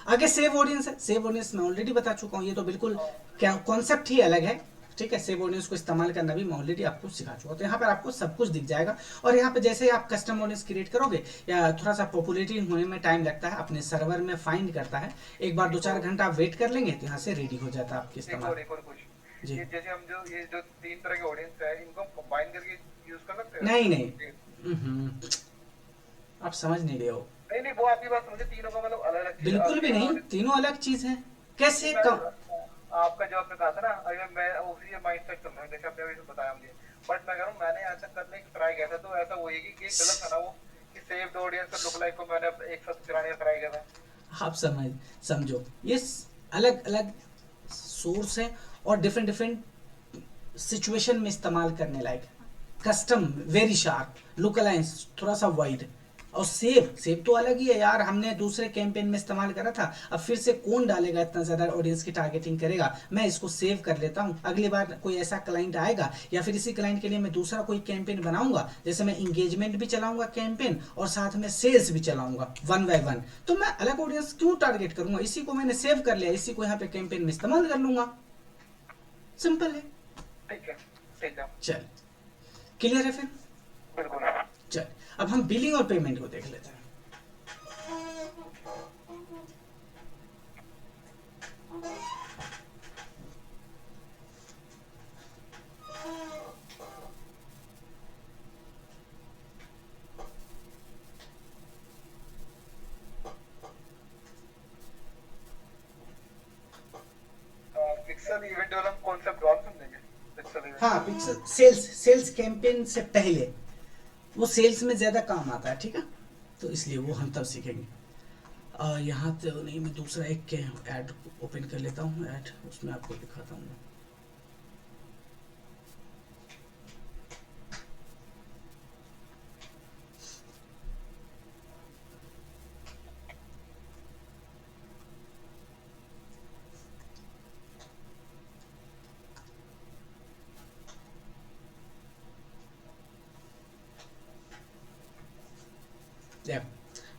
आगे सेव ऑडियंस है। सेव ऑडियंस मैं ऑलरेडी बता चुका हूँ, ये तो बिल्कुल क्या कॉन्सेप्ट ही अलग है। ठीक है, सेव ऑडियंस को इस्तेमाल करना भी मैं ऑलरेडी आपको सिखा चुका हूँ। तो यहाँ पर आपको सब कुछ दिख जाएगा और यहाँ पे जैसे ही आप कस्टम ऑडियंस क्रिएट करोगे या थोड़ा सा पॉपुलैरिटी होने में टाइम लगता है, अपने सर्वर में फाइंड करता है, एक बार 2-4 घंटा आप वेट कर लेंगे तो यहाँ से रेडी हो जाता है आपके इस्तेमाल। एक और कुछ जी ये जैसे हम ये जो तीन तरह के ऑडियंस है, इनको हम कंबाइन करके यूज कर सकते हैं। नहीं नहीं, आप समझ नहीं रहे हो। नहीं नहीं, वो आपकी बात समझे, तीनों का मतलब अलग अलग चीज, बिल्कुल भी नहीं, तीनों अलग चीज है। कैसे कम? आपका जो आपने कहा था ना, अगर मैं उसी माइंड सेट चल रहा हूँ जैसे आपने अभी बताया मुझे। बट मैं कह रहा हूँ मैंने ऐसा करने की ट्राई किया था, तो ऐसा हुआ कि गलत था ना वो, कि सेव्ड ऑडियंस और लुक लाइक को मैंने एक साथ चलाने का ट्राई किया था। आप समझो ये अलग अलग सोर्स है और डिफरेंट डिफरेंट सिचुएशन में इस्तेमाल करने लायक। Custom very sharp, look alliance थोड़ा सा वाइड, और सेव सेव तो अलग ही है यार, हमने दूसरे कैंपेन में इस्तेमाल करा था। अब फिर से कौन डालेगा, इतना ज़्यादा ऑडियंस की टारगेटिंग करेगा। मैं इसको सेव कर लेता हूँ, अगली बार कोई ऐसा क्लाइंट आएगा या फिर इसी क्लाइंट के लिए मैं दूसरा कोई कैंपेन बनाऊंगा, जैसे मैं इंगेजमेंट भी चलाऊंगा कैंपेन और साथ में सेल्स भी चलाऊंगा 1 बाय 1, तो मैं अलग ऑडियंस क्यों टारगेट करूंगा। इसी को मैंने सेव कर लिया, इसी को यहाँ पे कैंपेन में इस्तेमाल कर लूंगा, सिंपल है। ठीक है ठीक है। चल क्लियर है फिर? बिल्कुल। चल, अब हम बिलिंग और पेमेंट को देख लेते हैं। पिक्सल इवेंट वाला कॉन्सेप्ट और समझेंगे। पिक्सल हाँ, event. Pixel sales sales campaign से पहले वो सेल्स में ज़्यादा काम आता है, ठीक है, तो इसलिए वो हम तब सीखेंगे। यहाँ तो नहीं, मैं दूसरा एक के ऐड ओपन कर लेता हूँ, ऐड उसमें आपको दिखाता हूँ।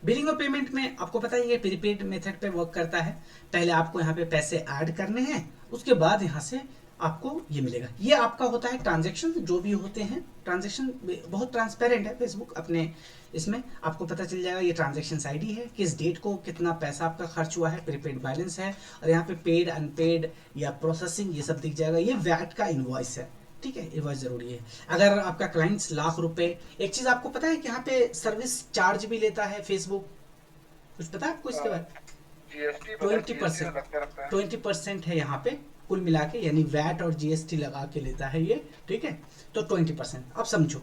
बिलिंग और पेमेंट में आपको पता ही है प्रीपेड मेथड पे वर्क करता है। पहले आपको यहाँ पे पैसे ऐड करने हैं, उसके बाद यहाँ से आपको ये मिलेगा। ये आपका होता है ट्रांजैक्शन, जो भी होते हैं ट्रांजैक्शन बहुत ट्रांसपेरेंट है। फेसबुक अपने इसमें आपको पता चल जाएगा ये ट्रांजैक्शन आईडी है, किस डेट को कितना पैसा आपका खर्च हुआ है, प्रीपेड बैलेंस है, और यहाँ पे पेड अनपेड या प्रोसेसिंग ये सब दिख जाएगा। ये वैट का इनवॉइस है, ठीक है, इनवॉइस जरूरी है। अगर आपका क्लाइंट्स लाख रुपए, एक चीज आपको पता है कि यहाँ पे सर्विस चार्ज भी लेता है फेसबुक, कुछ पता है आपको इसके बारे में? जीएसटी पता है, ट्वेंटी जीएसटी परसेंट लगता है। 20% है यहाँ पे कुल मिला के, यानी वैट और जीएसटी लगा के लेता है ये, ठीक है। तो 20%। अब समझो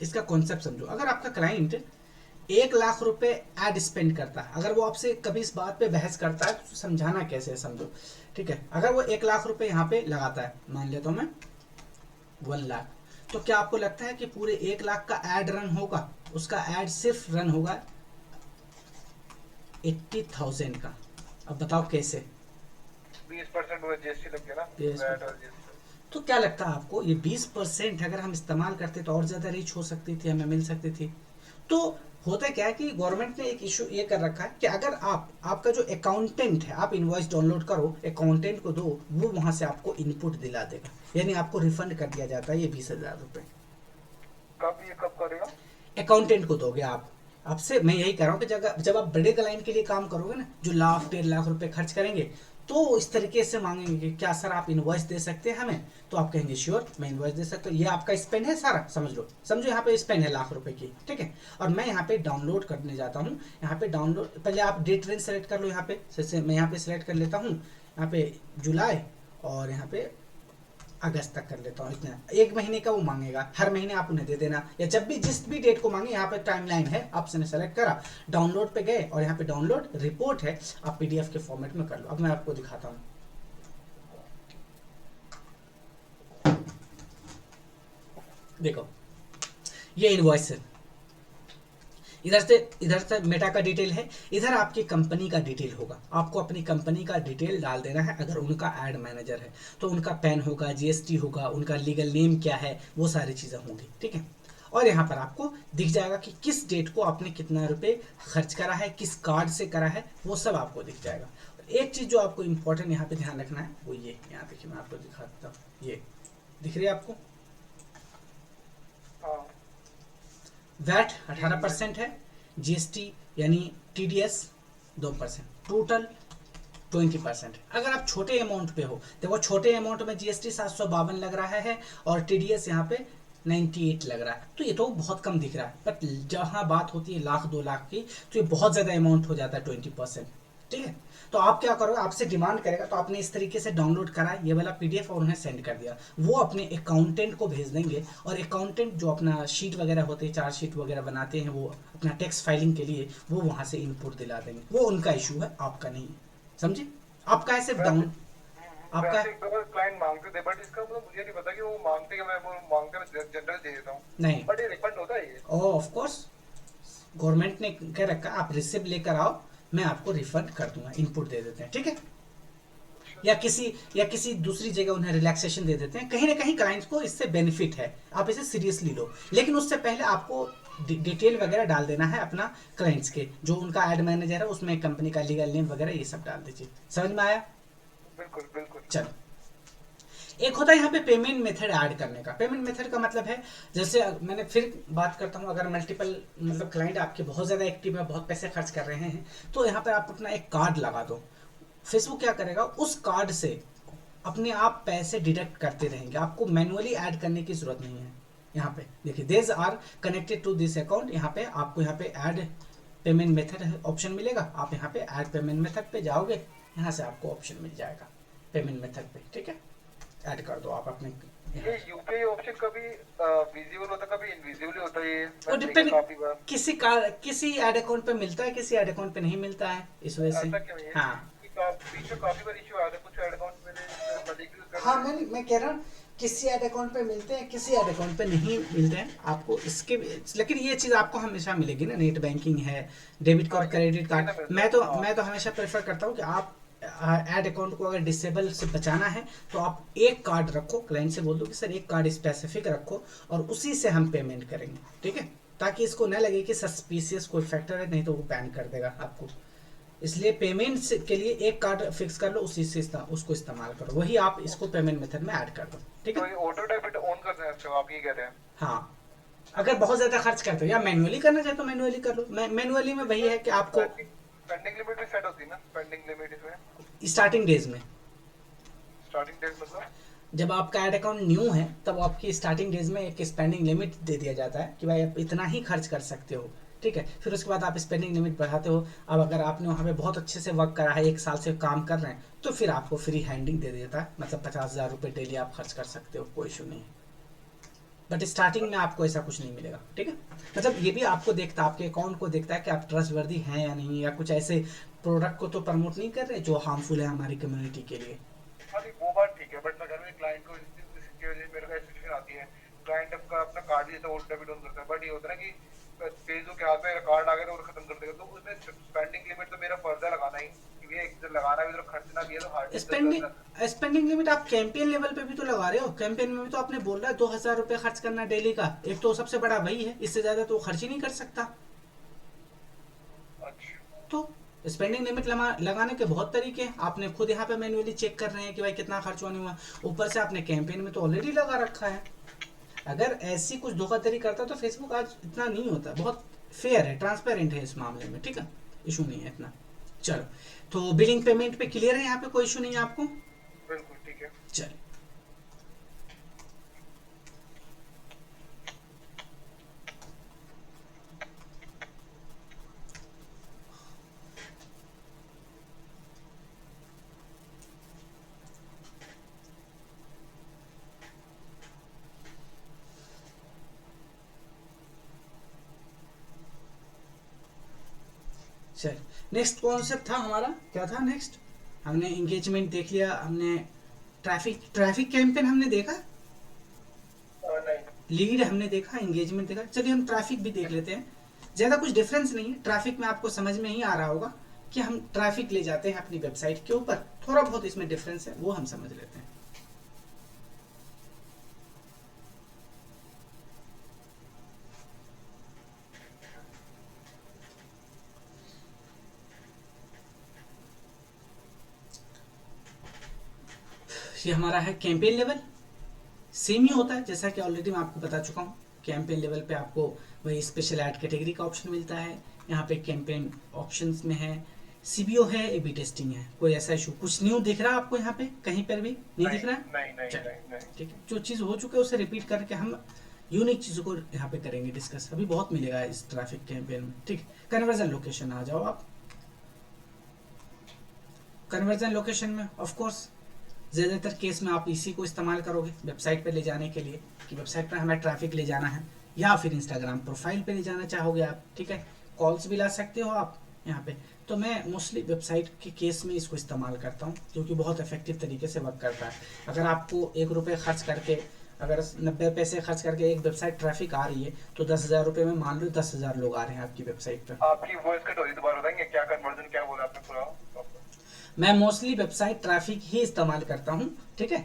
इसका कॉन्सेप्ट समझो। अगर आपका क्लाइंट 1 लाख रुपए एड स्पेंड करता है, अगर वो आपसे कभी इस बात पे बहस करता है तो समझाना कैसे है समझो, ठीक है। अगर वो 1 लाख रुपए यहाँ पे लगाता है, मान लेता हूँ मैं 1 लाख, तो क्या आपको लगता है कि पूरे 1 लाख का एड रन होगा? उसका एड सिर्फ रन होगा 80,000 का। अब बताओ कैसे? 20% वो जीएसटी लग गया ना, Yes, वैट और जीएसटी। तो क्या लगता है आपको ये 20% अगर हम इस्तेमाल करते तो और ज़्यादा रीच हो सकती थी, हमें मिल सकती थी। तो होता क्या है कि गवर्नमेंट ने एक इशू ये कर रखा है कि अगर आपका जो अकाउंटेंट है, आप इनवॉइस डाउनलोड करो, अकाउंटेंट को दो, वो वहाँ से आपको इनपुट दिला देगा, यानी आपको रिफंड कर दिया जाता है ये 20,000 रुपये। कब ये कब करेगा? अकाउंटेंट को दोगे आप। आपसे मैं यही कह रहा हूँ कि जब आप बड़े क्लाइंट के लिए काम करोगे ना, जो लाख 1.5 लाख रुपए खर्च करेंगे, तो इस तरीके से मांगेंगे कि क्या सर आप इनवॉइस दे सकते हैं हमें, तो आप कहेंगे श्योर मैं इनवॉइस दे सकता हूँ, ये आपका स्पेंड है सारा, समझ लो, समझो यहाँ पे स्पेंड है लाख रुपए की, ठीक है। और मैं यहाँ पे डाउनलोड करने जाता हूँ, यहाँ पे डाउनलोड, पहले आप डेट रेंज सेलेक्ट कर लो, यहाँ पे जैसे मैं यहाँ पे सेलेक्ट कर लेता हूँ, यहाँ पे जुलाई और यहाँ पे अगस्त तक कर लेता हूँ, इतना 1 महीने का वो मांगेगा, हर महीने आप उन्हें दे देना, या जब भी जिस भी डेट को मांगे, यहाँ पे टाइमलाइन है, आपने सेलेक्ट करा, डाउनलोड पे गए, और यहाँ पे डाउनलोड रिपोर्ट है, आप पीडीएफ के फॉर्मेट में कर लो। अब मैं आपको दिखाता हूँ, देखो ये इनवॉइस है, इधर से मेटा का डिटेल है, इधर आपकी कंपनी का डिटेल होगा, आपको अपनी कंपनी का डिटेल डाल देना है। अगर उनका एड मैनेजर है तो उनका पैन होगा, जीएसटी होगा, उनका लीगल नेम क्या है, वो सारी चीज़ें होंगी, ठीक है। और यहाँ पर आपको दिख जाएगा कि किस डेट को आपने कितना रुपए खर्च करा है, किस कार्ड से करा है, वो सब आपको दिख जाएगा। एक चीज़ जो आपको इंपॉर्टेंट यहाँ पे ध्यान रखना है वो ये, यहाँ देखिए मैं आपको दिखाता हूँ, ये दिख रही है आपको, हाँ। वैट 18% है, जीएसटी यानी टीडीएस 2%, टोटल 20%। अगर आप छोटे अमाउंट पे हो, देखो छोटे अमाउंट में जीएसटी 752 लग रहा है और टीडीएस यहाँ पे 98 लग रहा है, तो ये तो बहुत कम दिख रहा है, बट जहाँ बात होती है लाख 2 लाख की, तो ये बहुत ज़्यादा अमाउंट हो जाता है 20%, ठीक है। तो आप क्या करोगे, आपसे डिमांड करेगा, तो आपने इस तरीके से डाउनलोड करा ये वाला पीडीएफ और उन्हें सेंड कर दिया, वो अपने अकाउंटेंट को भेज देंगे, और अकाउंटेंट जो अपना शीट वगैरह होते हैं, चार्ज शीट वगैरह बनाते हैं, वो अपना टैक्स फाइलिंग के लिए वो वहाँ से इनपुट दिला देंगे। वो उनका इशू है, आपका नहीं है, समझे? आपका है सिर्फ डाउन, आपका वैसे एक बार क्लाइंट मांगते थे, बट इसका मतलब मुझे नहीं पता कि वो मांगते हैं, मैं वो मांगते हैं जनरल दे देता हूँ, नहीं, बट ये रिफंड होता है ये? ऑफ कोर्स गवर्नमेंट ने कह रखा आप रिसिप्ट लेकर आओ, मैं आपको रिफंड कर दूंगा, इनपुट दे देते हैं, ठीक है। या किसी दूसरी जगह उन्हें रिलैक्सेशन दे देते हैं, कहीं ना कहीं क्लाइंट्स को इससे बेनिफिट है, आप इसे सीरियसली लो, लेकिन उससे पहले आपको डिटेल वगैरह डाल देना है अपना क्लाइंट्स के, जो उनका एड मैनेजर है उसमें कंपनी का लीगल नेम वगैरह ये सब डाल दीजिए। समझ में आया? बिल्कुल बिल्कुल। चलो, एक होता है यहाँ पे पेमेंट मेथड ऐड करने का। पेमेंट मेथड का मतलब है, जैसे मैंने फिर बात करता हूँ, अगर मल्टीपल मतलब क्लाइंट आपके बहुत ज़्यादा एक्टिव है, बहुत पैसे खर्च कर रहे हैं, तो यहाँ पर आप अपना एक कार्ड लगा दो। फेसबुक क्या करेगा, उस कार्ड से अपने आप पैसे डिडक्ट करते रहेंगे, आपको मैनुअली ऐड करने की जरूरत नहीं है। यहाँ पे देखिए, these are connected to this account, यहाँ पे आपको यहाँ पे ऐड पेमेंट मेथड ऑप्शन मिलेगा। आप यहाँ पे ऐड पेमेंट मेथड पे जाओगे, यहाँ से आपको ऑप्शन मिल जाएगा पेमेंट मेथड पे, ठीक है। ऐड कर दो आप अपने ये यूपीआई ऑप्शन कभी विजिबल होता है, कभी इनविजिबल होता है, ये और मैंने देखा डिपेंड, काफी बार। किसी ऐड अकाउंट पे मिलता है, किसी ऐड अकाउंट पे नहीं मिलता है, इस वजह से। ऐसा क्यों है? हाँ बीच में काफी बार इशू आया था कुछ एड अकाउंट मैंने मलिक कर हाँ, रहे थे। मैं कह रहा हूँ किसी ऐड अकाउंट पे मिलते हैं, किसी ऐड अकाउंट पे नहीं मिलते हैं आपको इसके। लेकिन ये चीज़ आपको हमेशा मिलेगी ना, नेट बैंकिंग है, डेबिट हाँ कार्ड, क्रेडिट ये तो कार्ड। मिलता है हाँ। मैं तो हमेशा प्रेफर करता हूँ कि आप ऐड अकाउंट को अगर डिसेबल से बचाना है तो आप एक कार्ड रखो, क्लाइंट से बोल दो कि सर एक कार्ड स्पेसिफिक रखो और उसी से हम पेमेंट करेंगे, ठीक है। ताकि इसको न लगे कि सस्पिशियस कोई फैक्टर है, नहीं तो वो बैन कर देगा आपको। इसलिए पेमेंट के लिए एक कार्ड फिक्स कर लो, उसी से उसको इस्तेमाल करो, वही आप इसको पेमेंट मेथड में ऐड कर दो, ठीक तो है। ये ऑटो डेबिट ऑन करना है इसको, आप ये कह रहे हैं? हाँ, अगर बहुत ज़्यादा खर्च करते हो या मैनुअली करना चाहे तो मैनुअली कर लो। मैनुअली में वही इसमें है कि आपको स्पेंडिंग स्पेंडिंग लिमिट भी सेट होती है ना, स्पेंडिंग लिमिट इसमें? स्टार्टिंग डेज में, स्टार्टिंग डेट मतलब? जब आपका ऐड अकाउंट न्यू है तब आपकी स्टार्टिंग डेज में एक स्पेंडिंग लिमिट दे दिया जाता है कि भाई आप इतना ही खर्च कर सकते हो, ठीक है। फिर उसके बाद आप स्पेंडिंग लिमिट बढ़ाते हो। अब अगर आपने वहाँ पे बहुत अच्छे से वर्क करा है, एक साल से काम कर रहे हैं, तो फिर आपको फ्री हैंडिंग दे देता है, मतलब 50,000 रुपये डेली आप खर्च कर सकते हो, कोई इशू नहीं है। बट स्टार्टिंग में आपको ऐसा कुछ नहीं मिलेगा, ठीक है। मतलब ये भी आपको देखता है, आपके अकाउंट को देखता है कि आप ट्रस्ट वर्दी हैं या नहीं, या कुछ ऐसे प्रोडक्ट को तो प्रमोट नहीं कर रहे जो हार्मफुल है हमारी कम्युनिटी के लिए। हाँ नहीं, वो बात ठीक है, बट अगर मैं क्लाइंट को इसकी वजह से मेरे को सिचुएशन आती है, क्लाइंट आपका अपना कार्ड जैसे ऑटो डेबिट ऑन करता है, बट ये होता है ना कि फेसबुक के हाथ में कार्ड आ गया तो वो खत्म कर देगा, तो उसमें स्पेंडिंग लिमिट तो मेरा फर्ज है लगाना ही कि भैया एक लगाना भी, तो खर्चना भी है तो हार्ड स्पेंडिंग लिमिट आप कैंपेन लेवल पे भी तो लगा रहे हो। कैंपेन में भी तो आपने बोल रहा है 2,000 रुपये खर्च करना डेली का, एक तो सबसे बड़ा वही है, इससे ज़्यादा तो खर्च ही नहीं कर सकता। अच्छा। तो स्पेंडिंग लिमिट लगाने के बहुत तरीके हैं, आपने खुद यहाँ पे मैन्युअली चेक कर रहे हैं कि भाई कितना खर्च होने हुआ, ऊपर से आपने कैंपेन में तो ऑलरेडी लगा रखा है। अगर ऐसी कुछ धोखाधड़ी करता तो फेसबुक आज इतना नहीं होता, बहुत फेयर है, ट्रांसपेरेंट है इस मामले में, ठीक है। इशू नहीं है इतना। चलो, तो बिलिंग पेमेंट पे क्लियर है, यहाँ पे कोई इशू नहीं है आपको। बिल्कुल ठीक है। चलो, चल नेक्स्ट कॉन्सेप्ट था हमारा, क्या था नेक्स्ट। हमने इंगेजमेंट देख लिया, हमने ट्रैफिक कैंपेन हमने देखा, नहीं। लीड हमने देखा, एंगेजमेंट देखा। चलिए हम ट्रैफिक भी देख लेते हैं। ज़्यादा कुछ डिफरेंस नहीं है ट्रैफिक में, आपको समझ में ही आ रहा होगा कि हम ट्रैफिक ले जाते हैं अपनी वेबसाइट के ऊपर, थोड़ा बहुत इसमें डिफरेंस है, वो हम समझ लेते हैं। ये हमारा है कैंपेन लेवल, सेम ही होता है जैसा कि ऑलरेडी मैं आपको बता चुका हूँ। कैंपेन लेवल पे आपको वही स्पेशल ऐड कैटेगरी का ऑप्शन मिलता है। यहाँ पे कैंपेन ऑप्शंस में है, सीबीओ है, एबी टेस्टिंग है। कोई ऐसा इशू कुछ न्यू दिख रहा है आपको यहाँ पे कहीं पर भी नहीं दिख रहा है? नहीं नहीं चलो, नहीं नहीं। ठीक है, जो चीज़ हो चुके है उसे रिपीट करके हम यूनिक चीज़ों को यहाँ पे करेंगे डिस्कस। अभी बहुत मिलेगा इस ट्रैफिक कैंपेन में, ठीक है। कन्वर्जन लोकेशन आ जाओ आप। कन्वर्जन लोकेशन में ऑफ कोर्स ज़्यादातर केस में आप इसी को इस्तेमाल करोगे वेबसाइट पे ले जाने के लिए, कि वेबसाइट पर हमें ट्रैफिक ले जाना है, या फिर इंस्टाग्राम प्रोफाइल पे ले जाना चाहोगे आप, ठीक है। कॉल्स भी ला सकते हो आप यहाँ पे। तो मैं मोस्टली वेबसाइट के केस में इसको इस्तेमाल करता हूँ, क्योंकि बहुत इफेक्टिव तरीके से वर्क करता है। अगर आपको 1 रुपये खर्च करके, अगर 90 पैसे खर्च करके एक वेबसाइट ट्रैफिक आ रही है, तो 10,000 रुपये में मान लो 10,000 लोग आ रहे हैं आपकी वेबसाइट पर। आपकी वॉइस कट हो रही है, दोबारा बताएंगे क्या कन्वर्जन क्या बोला आपने पूरा? मैं मोस्टली वेबसाइट ट्रैफिक ही इस्तेमाल करता हूँ, ठीक है।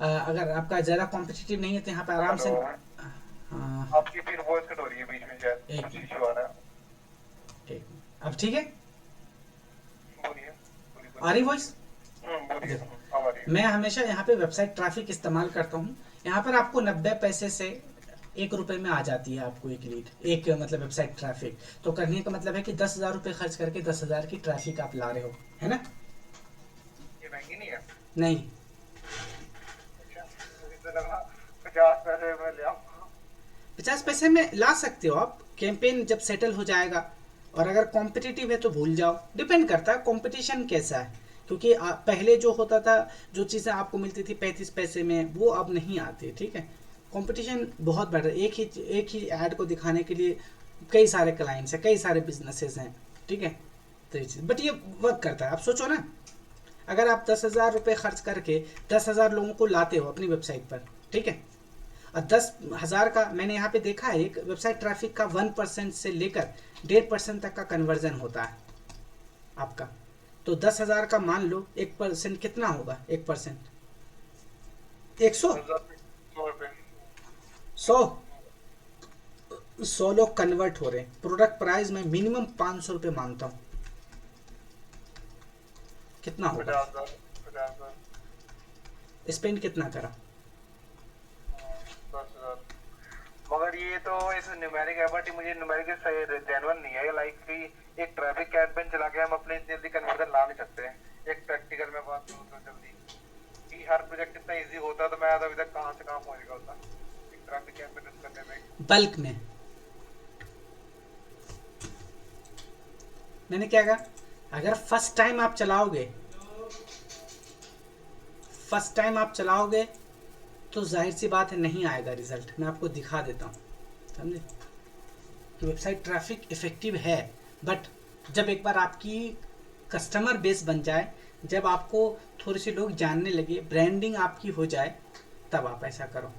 अगर आपका ज़्यादा कॉम्पिटिटिव नहीं है तो यहाँ पे आराम से। हाँ, आपकी फिर वॉइस कट हो रही है बीच में, शायद एक कुछ मिनट, इशू आ रहा है। ठीक, अब ठीक है, बोलिए बोलिए आ रही वॉइस। बोलिए। देखो हमारी। मैं हमेशा यहाँ पे वेबसाइट ट्रैफिक इस्तेमाल करता हूँ। यहाँ पर आपको 90 पैसे से 1 रुपए में आ जाती है आपको एक लीड, एक मतलब वेबसाइट ट्रैफिक। तो करने का मतलब है कि 10,000 रुपये खर्च करके 10,000 की ट्रैफिक आप ला रहे हो, है ना? ये महंगी नहीं है? नहीं, अच्छा, मुझे तो लगा 50 पैसे में ले आऊँ। 50 पैसे में ला सकते हो आप, कैंपेन जब सेटल हो जाएगा। और अगर कॉम्पिटिटिव है तो भूल जाओ, डिपेंड करता है कंपटीशन कैसा है। क्योंकि पहले जो होता था, जो चीज़ें आपको मिलती थी 35 पैसे में, वो अब नहीं आती, ठीक है? कंपटीशन बहुत बढ़ रहा है। एक ही ऐड को दिखाने के लिए कई सारे क्लाइंट्स हैं, कई सारे बिजनेसेस हैं, ठीक है? तो ये चीज़, बट ये वर्क करता है। आप सोचो ना, अगर आप 10,000 रुपये खर्च करके 10,000 लोगों को लाते हो अपनी वेबसाइट पर, ठीक है? और 10,000 का, मैंने यहाँ पे देखा है, एक वेबसाइट ट्रैफिक का 1% से लेकर 1.5% तक का कन्वर्जन होता है आपका। तो 10,000 का मान लो 1% कितना होगा? 1%, 100, 100 रुपये। 100, 100 लोग कन्वर्ट हो रहे हैं। प्रोडक्ट प्राइस में मिनिमम 500 रुपये मानता हूँ। कितना होगा? 50,000। 50,000। स्पेंड कितना करा? 10,000। मगर ये तो इस न्यूमेरिक एफर्ट ही मुझे न्यूमेरिक सही जेन्युइन नहीं है। लाइक कि एक ट्रैफिक कैंपेन चला के हम अपने इतनी जल्दी कन्वर्जन ला नहीं सकते हैं। एक प्रैक्टिकल में बात करूँ तो जल्दी कि हर प्रोजेक्ट इतना इजी होता तो मैं तो अभी तक कहाँ से कहाँ पहुँच गया होता एक ट्रैफिक कैंपेन रन करने में। बल्क में मैंने क्या कहा, अगर फर्स्ट टाइम आप चलाओगे तो जाहिर सी बात है नहीं आएगा रिजल्ट। मैं आपको दिखा देता हूँ, समझे? कि वेबसाइट ट्रैफिक इफेक्टिव है, बट जब एक बार आपकी कस्टमर बेस बन जाए, जब आपको थोड़े से लोग जानने लगे, ब्रांडिंग आपकी हो जाए, तब आप ऐसा करो।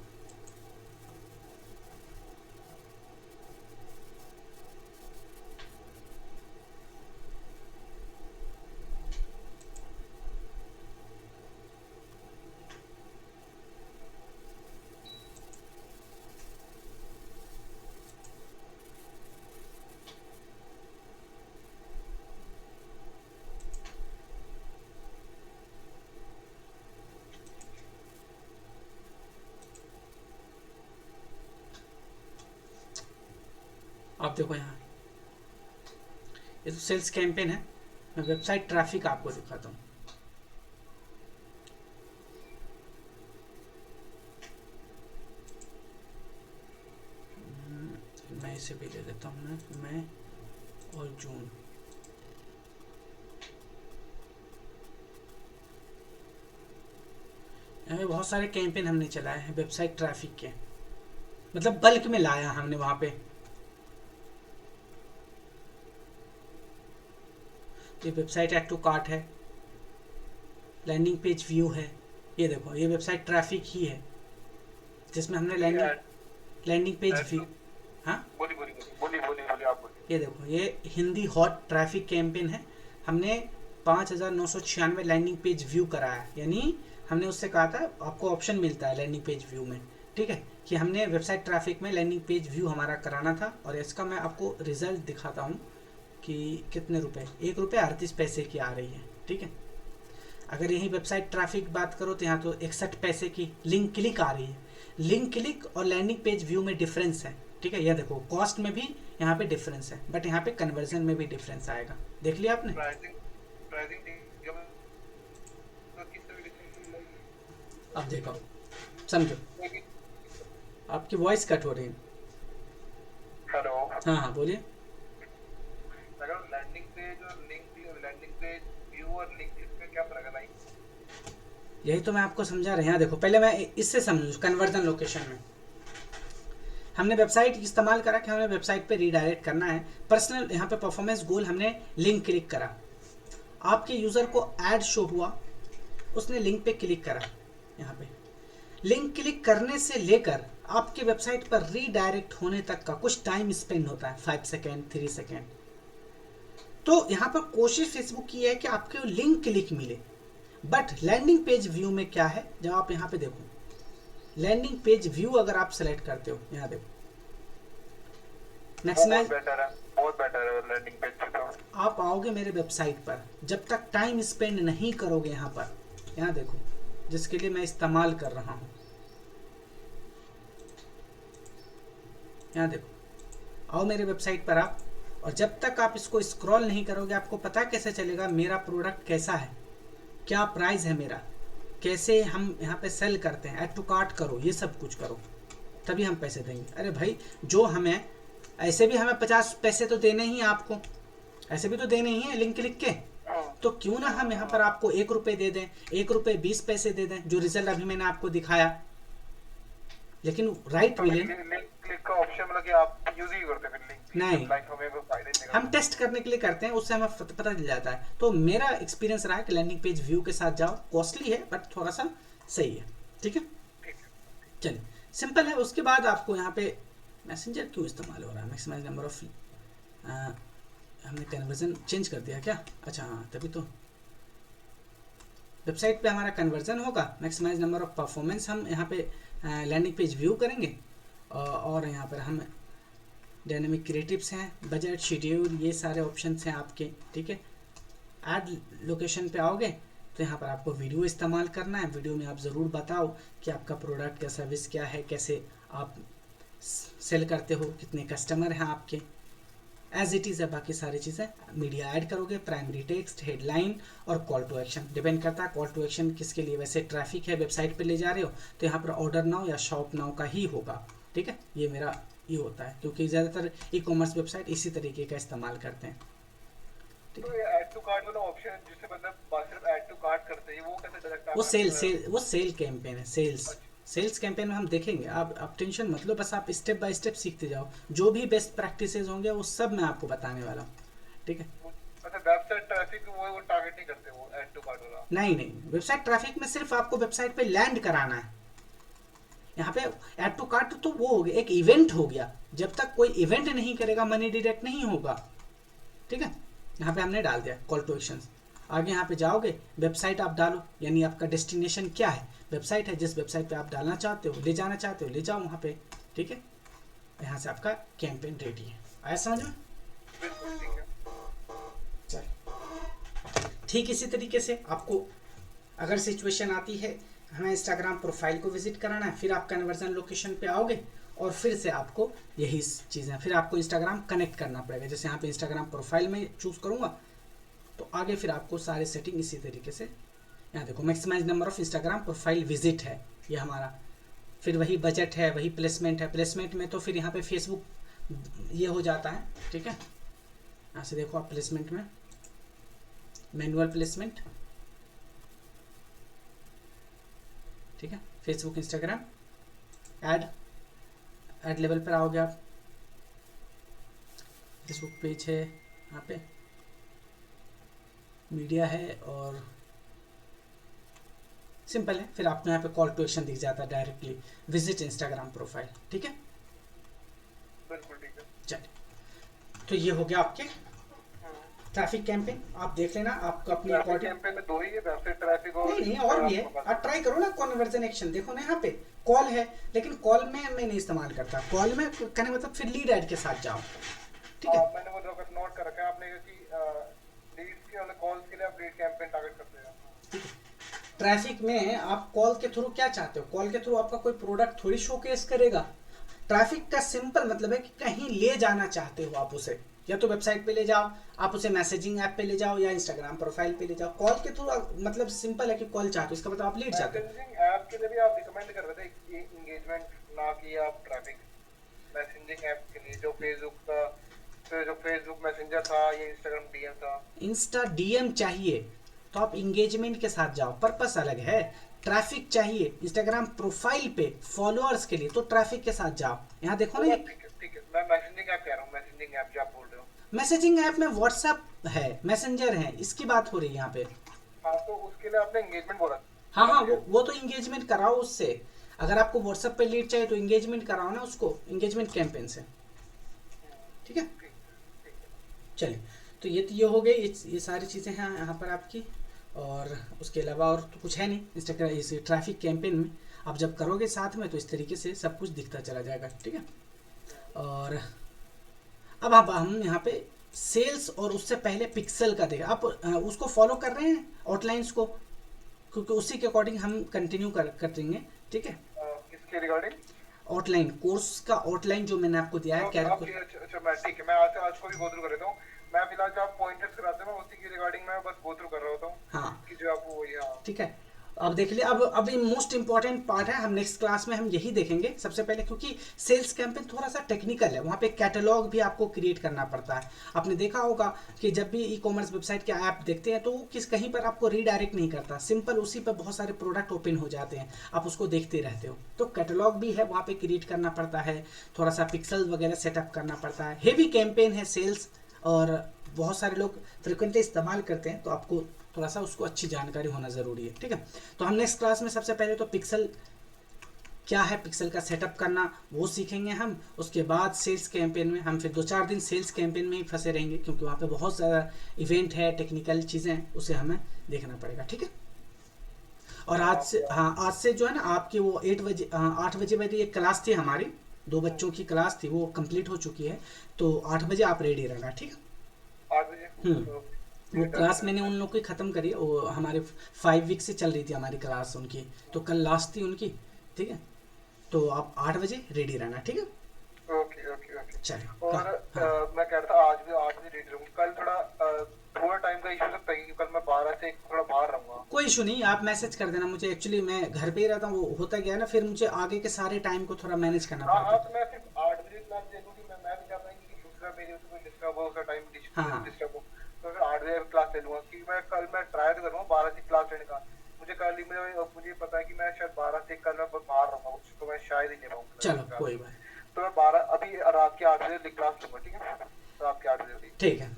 आप देखो यहाँ, ये तो सेल्स कैंपेन है। मैं वेबसाइट ट्रैफिक आपको दिखाता हूँ। मैं इसे भी ले लेता हूँ, मैं और जून। यहाँ पे बहुत सारे कैंपेन हमने चलाए हैं वेबसाइट ट्रैफिक के, मतलब बल्क में लाया हमने वहाँ पे। ये वेबसाइट ऐड टू कार्ट है, लैंडिंग पेज व्यू है। ये देखो, ये वेबसाइट ट्रैफिक ही है जिसमें हमने लैंडिंग पेज व्यू। हाँ, बोली बोली बोली बोली बोली बोली आप बोली। ये देखो, ये हिंदी हॉट ट्रैफिक कैंपेन है। हमने 5,996 लैंडिंग पेज व्यू कराया, यानी हमने उससे कहा था आपको ऑप्शन मिलता है लैंडिंग पेज व्यू में, ठीक है? कि हमने वेबसाइट ट्रैफिक में लैंडिंग पेज व्यू हमारा कराना था। और इसका मैं आपको रिजल्ट दिखाता हूँ कि कितने रुपए, 1 रुपये 38 पैसे की आ रही है, ठीक है? अगर यही वेबसाइट ट्रैफिक बात करो तो यहाँ तो 61 पैसे की लिंक क्लिक आ रही है। लिंक क्लिक और लैंडिंग पेज व्यू में डिफरेंस है, ठीक है? यह देखो, कॉस्ट में भी यहाँ पे डिफरेंस है, बट यहाँ पे कन्वर्जन में भी डिफरेंस आएगा। देख लिया आपने? प्राइसिंग प्राइसिंग ठीक है, तो किस तरह की अब देखो, समझो, आपकी वॉइस कट हो रही है। हेलो। हाँ हाँ, बोलिए। अगर लैंडिंग पेज और लैंडिंग पेज व्यू और लिंक इसमें क्या फर्क है भाई? यही तो मैं आपको समझा रहा हूँ। यहाँ देखो, पहले मैं इससे समझूँ। कन्वर्जन लोकेशन में हमने वेबसाइट इस्तेमाल करा कि हमें वेबसाइट पे रीडायरेक्ट करना है। पर्सनल यहाँ पे परफॉर्मेंस गोल, हमने लिंक क्लिक करा, आपके यूज़र को ऐड शो हुआ, उसने लिंक पे क्लिक करा। यहाँ पे लिंक क्लिक करने से लेकर आपके वेबसाइट पर रीडायरेक्ट होने तक का कुछ टाइम स्पेंड होता है, 5 सेकेंड, 3 सेकेंड। तो यहाँ पर कोशिश फेसबुक की है कि आपको लिंक क्लिक मिले। बट लैंडिंग पेज व्यू में क्या है, जब आप यहाँ पे देखो, लैंडिंग पेज व्यू अगर आप सेलेक्ट करते हो, यहाँ देखो, मैक्सिमाइज, बहुत बेटर है लैंडिंग पेज से तो। आप आओगे मेरे वेबसाइट पर, जब तक टाइम स्पेंड नहीं करोगे यहाँ पर, यहाँ देखो, जिसके लिए मैं इस्तेमाल कर रहा हूँ। यहाँ देखो, आओ मेरे वेबसाइट पर आप, और जब तक आप इसको स्क्रॉल नहीं करोगे आपको पता कैसे चलेगा मेरा प्रोडक्ट कैसा है, क्या प्राइस है मेरा, कैसे हम यहाँ पे सेल करते हैं, ऐड टू कार्ट करो, ये सब कुछ करो, तभी हम पैसे देंगे। अरे भाई, जो हमें ऐसे भी हमें 50 पैसे तो देने ही हैं आपको, ऐसे भी तो देने ही हैं लिंक लिख के, तो क्यों ना हम यहाँ पर आपको 1 रुपये दे दें, 1 रुपये 20 पैसे दे दें, जो रिजल्ट अभी मैंने आपको दिखाया। लेकिन राइट विलेन क्लिक का ऑप्शन मतलब कि आप यूज ही करते हैं फिर लिंक नहीं, लाइक हमें कोई फायदा नहीं हम टेस्ट करने के लिए करते हैं, उससे हमें पता चल जाता है। तो मेरा एक्सपीरियंस रहा है कि लैंडिंग पेज व्यू के साथ जाओ, कॉस्टली है बट थोड़ा सा सही है। ठीक है, चलिए सिंपल है। उसके बाद आपको यहाँ पे मैसेंजर क्यों इस्तेमाल हो रहा है, मैक्सिमाइज नंबर ऑफ, हमने कन्वर्जन चेंज कर दिया क्या? अच्छा हाँ, तभी तो वेबसाइट पे हमारा कन्वर्जन होगा, मैक्सिमाइज नंबर ऑफ परफॉर्मेंस हम यहाँ पे लैंडिंग पेज व्यू करेंगे, और यहाँ पर हम डायनेमिक क्रिएटिव्स हैं, बजट, शेड्यूल, ये सारे ऑप्शंस हैं आपके। ठीक है, ऐड लोकेशन पे आओगे तो यहाँ पर आपको वीडियो इस्तेमाल करना है। वीडियो में आप ज़रूर बताओ कि आपका प्रोडक्ट या सर्विस क्या है, कैसे आप सेल करते हो, कितने कस्टमर हैं आपके, एज इट इज़ है। बाकी सारी चीज़ें मीडिया ऐड करोगे, प्राइमरी टेक्स्ट, हेडलाइन और कॉल टू एक्शन, डिपेंड करता है कॉल टू एक्शन किसके लिए। वैसे ट्रैफिक है, वेबसाइट पे ले जा रहे हो तो यहाँ पर ऑर्डर नाउ या शॉप नाउ का ही होगा। ठीक है, ये मेरा ये होता है, क्योंकि ज़्यादातर ई कॉमर्स वेबसाइट इसी तरीके का इस्तेमाल करते हैं। तो ये ऐड टू कार्ट वाला ऑप्शन जिससे मतलब सिर्फ ऐड टू कार्ट करते हैं, वो कैसे डायरेक्ट वो सेल कैंपेन है, सेल्स कैंपेन में हम देखेंगे। आप टेंशन मत लो, बस आप स्टेप बाय स्टेप सीखते जाओ, जो भी बेस्ट प्रैक्टिसेस होंगे वो सब मैं आपको बताने वाला हूँ। ठीक है, अच्छा वेबसाइट ट्रैफिक वो टारगेट नहीं करते वो ऐड टू कार्ट वाला? नहीं, वेबसाइट ट्रैफिक में सिर्फ आपको वेबसाइट पे लैंड कराना है। यहाँ पे ऐड टू कार्ट तो वो हो गया, एक इवेंट हो गया, जब तक कोई इवेंट नहीं करेगा मनी डायरेक्ट नहीं होगा। ठीक है, यहाँ पे हमने डाल दिया कॉल टू एक्शन। आगे यहाँ पे जाओगे, वेबसाइट आप डालो, यानी आपका डेस्टिनेशन क्या है, वेबसाइट है, जिस वेबसाइट पे आप डालना चाहते हो, ले जाना चाहते हो, ले जाओ वहाँ पे। ठीक है, यहाँ से आपका कैंपेन रेडी है। आया समझ में? चल ठीक, इसी तरीके से आपको अगर सिचुएशन आती है हमें इंस्टाग्राम प्रोफाइल को विजिट कराना है, फिर आप कन्वर्जन लोकेशन पे आओगे और फिर से आपको यही चीज़ें, फिर आपको इंस्टाग्राम कनेक्ट करना पड़ेगा। जैसे यहाँ पे इंस्टाग्राम प्रोफाइल में चूज़ करूँगा तो आगे फिर आपको सारे सेटिंग इसी तरीके से, यहाँ देखो maximise number of Instagram profile visit है ये हमारा, फिर वही बजट है, वही प्लेसमेंट है। प्लेसमेंट में तो फिर यहाँ पे फेसबुक ये हो जाता है। ठीक है, यहाँ से देखो आप प्लेसमेंट में मैनुअल प्लेसमेंट, ठीक है, फेसबुक, इंस्टाग्राम, ऐड लेवल पर आओगे आप, फेसबुक पेज है, यहाँ पे मीडिया है और सिंपल है। फिर आपको यहाँ पे कॉल टू एक्शन दिख जाता है डायरेक्टली, विजिट इंस्टाग्राम प्रोफाइल। ठीक है, बिल्कुल ठीक है। चलिए, तो ये हो गया आपके ट्रैफिक कैंपेन। आप देख लेना, आपको अपनी अकॉर्डिंग कैंपेन में दो ही है, वेबसाइट ट्रैफिक और नहीं और भी है। आप ट्राई करो ना कन्वर्जन एक्शन, देखो ना यहाँ पे कॉल है, लेकिन कॉल में मैं नहीं इस्तेमाल करता। कॉल में कहने मतलब फिर लीड ऐड के साथ जाओ। ठीक है, मैंने वो नोट कर रखा है आपने कि लीड्स के वाले कॉल्स के लिए आप लीड कैंपेन टारगेट करते हैं। ठीक है, ट्रैफिक में आप कॉल के थ्रू क्या चाहते हो, कॉल के थ्रू आपका कोई प्रोडक्ट थोड़ी शोकेस करेगा। ट्रैफिक का सिंपल मतलब है कि कहीं ले जाना चाहते हो आप उसे, या तो वेबसाइट पे ले जाओ, आप उसे मैसेजिंग ऐप पे ले जाओ, या इंस्टाग्राम प्रोफाइल पे ले जाओ। कॉल के थ्रू मतलब सिंपल है कि कॉल चाहते हो, इसका मतलब आप लीड चाहते हो। मैसेजिंग ऐप के लिए भी आप रिकमेंड कर रहे थे एंगेजमेंट, ना कि आप ट्रैफिक। मैसेजिंग ऐप के लिए जो फेसबुक मैसेंजर था, ये इंस्टाग्राम डीएम था। इंस्टा डीएम चाहिए तो आप इंगेजमेंट के साथ जाओ, पर्पस अलग है। ट्रैफिक चाहिए इंस्टाग्राम प्रोफाइल पे फॉलोअर्स के लिए, तो ट्रैफिक के साथ जाओ। यहाँ देखो ना, ठीक है, मैं मैसेजिंग ऐप कह रहा हूँ, मैसेजिंग ऐप जो आप बोल रहे हो। मैसेजिंग ऐप में व्हाट्सएप है, मैसेंजर है, इसकी बात हो रही है यहाँ पे। हाँ, तो उसके लिए आपने एंगेजमेंट बोला। हाँ, वो तो इंगेजमेंट कराओ उससे। अगर आपको व्हाट्सएप पे लीड चाहिए तो इंगेजमेंट कराओ ना उसको, इंगेजमेंट कैंपेन से। ठीक है, चलिए, तो ये हो गए, ये सारी चीज़ें हैं यहाँ पर आपकी। और उसके अलावा और तो कुछ है नहीं इंस्टाग्राम इस ट्रैफिक कैंपेन में। आप जब करोगे साथ में तो इस तरीके से सब कुछ दिखता चला जाएगा। ठीक है, और अब हम यहाँ पे सेल्स और उससे पहले पिक्सल का देखें। आप उसको फॉलो कर रहे हैं, आउटलाइंस को? क्योंकि उसी के अकॉर्डिंग हम कंटिन्यू कर देंगे, ठीक है। किसके रिगार्डिंग? आउटलाइन, कोर्स का आउटलाइन जो मैंने आपको दिया है, तो क्या आप ये अच्छा मैं ठीक है, मैं आज को भी गो थ्रू कर लेता हूँ। मैं फिलहाल जो आप पॉइंटर्स कराते हैं मैं उसी की रिगार्डिंग मैं बस गो थ्रू कर रहा होता हूँ हाँ कि जो आपको वही। हाँ ठीक है। अब देख लिया, अब ये मोस्ट इंपॉर्टेंट पार्ट है, हम नेक्स्ट क्लास में हम यही देखेंगे सबसे पहले, क्योंकि सेल्स कैंपेन थोड़ा सा टेक्निकल है, वहाँ पे कैटलॉग भी आपको क्रिएट करना पड़ता है। आपने देखा होगा कि जब भी ई कॉमर्स वेबसाइट के ऐप देखते हैं तो वो किस कहीं पर आपको रीडायरेक्ट नहीं करता, सिंपल उसी पर बहुत सारे प्रोडक्ट ओपन हो जाते हैं, आप उसको देखते रहते हो। तो कैटलॉग भी है वहाँ पे क्रिएट करना पड़ता है, थोड़ा सा पिक्सल वगैरह सेटअप करना पड़ता है, हेवी कैंपेन है सेल्स, और बहुत सारे लोग फ्रिक्वेंटली इस्तेमाल करते हैं, तो आपको थोड़ा सा उसको अच्छी जानकारी होना ज़रूरी है, ठीक है। तो हम नेक्स्ट क्लास में सबसे पहले तो पिक्सल क्या है, पिक्सल का सेटअप करना वो सीखेंगे हम। उसके बाद सेल्स कैंपेन में हम फिर 2-4 दिन सेल्स कैंपेन में ही फंसे रहेंगे, क्योंकि वहाँ पे बहुत ज़्यादा इवेंट है, टेक्निकल चीज़ें, उसे हमें देखना पड़ेगा, ठीक है। और आज से, हाँ आज से जो है ना आपकी वो 8 बजे वाली एक क्लास थी हमारी, 2 बच्चों की क्लास थी, वो कंप्लीट हो चुकी है। तो 8 बजे आप रेडी रहना, ठीक है। 8 बजे तो वो ये क्लास डन मैंने है। उन लोग की ख़त्म करी है, वो हमारे 5 वीक से चल रही थी हमारी क्लास उनकी, तो कल लास्ट थी उनकी, ठीक है। तो आप 8 बजे रेडी रहना, ठीक है। Okay okay okay. चलिए और हाँ मैं कह रहा था आज भी 8 बजे रेडी रहूँ। कल थोड़ा थोड़ा टाइम का इशू हो सकता है क्योंकि कल मैं 12 से थोड़ा बाहर रहूँगा। कोई इशू नहीं, आप मैसेज कर देना मुझे, एक्चुअली मैं घर पे ही रहता हूँ, वो होता गया ना फिर मुझे आगे के सारे टाइम को थोड़ा मैनेज करना हाँ पड़ता हाँ, है। तो मैं सिर्फ 8 बजे क्लास दे दूँ कि मैं भी चाहता हूँ कि दूसरा मेरे से कोई डिस्टर्ब हो, उसका टाइम हाँ हाँ डिस्टर्ब हो, तो फिर 8 बजे क्लास ले लूँगा। क्योंकि मैं कल मैं ट्राई तो करूँगा 12 से क्लास लेने का। मुझे कल ही मुझे पता है कि मैं शायद 12 से कल मैं बाहर रहूँगा, तो मैं शायद ही ले पाऊँ चलो क्लास। कोई बात, तो मैं 12 अभी रात के 8 बजे क्लास लूँगा, ठीक है? रात के 8 बजे। ठीक है।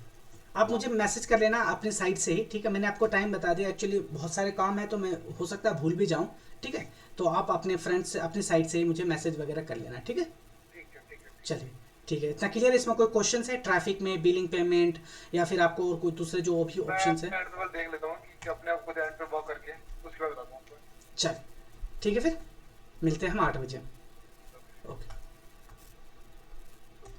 आप मुझे मैसेज कर लेना अपने साइड से ही, ठीक है। मैंने आपको टाइम बता दिया, एक्चुअली बहुत सारे काम है तो मैं हो सकता है भूल भी जाऊँ, ठीक है। तो आप अपने फ्रेंड्स से अपनी साइड से ही मुझे मैसेज वगैरह कर लेना, ठीक है। ठीक है ठीक है ठीक है। चलिए ठीक है, इतना क्लियर। इसमें कोई क्वेश्चन है ट्रैफिक में, बिलिंग पेमेंट, या फिर आपको और कोई दूसरे जो भी मैं ऑप्शन है? एंड पे देख लेता हूँ कि अपने आप खुद एंड पे वर्क करके उसके बाद बताता हूँ आपको। चल ठीक है, फिर मिलते हैं हम 8 बजे।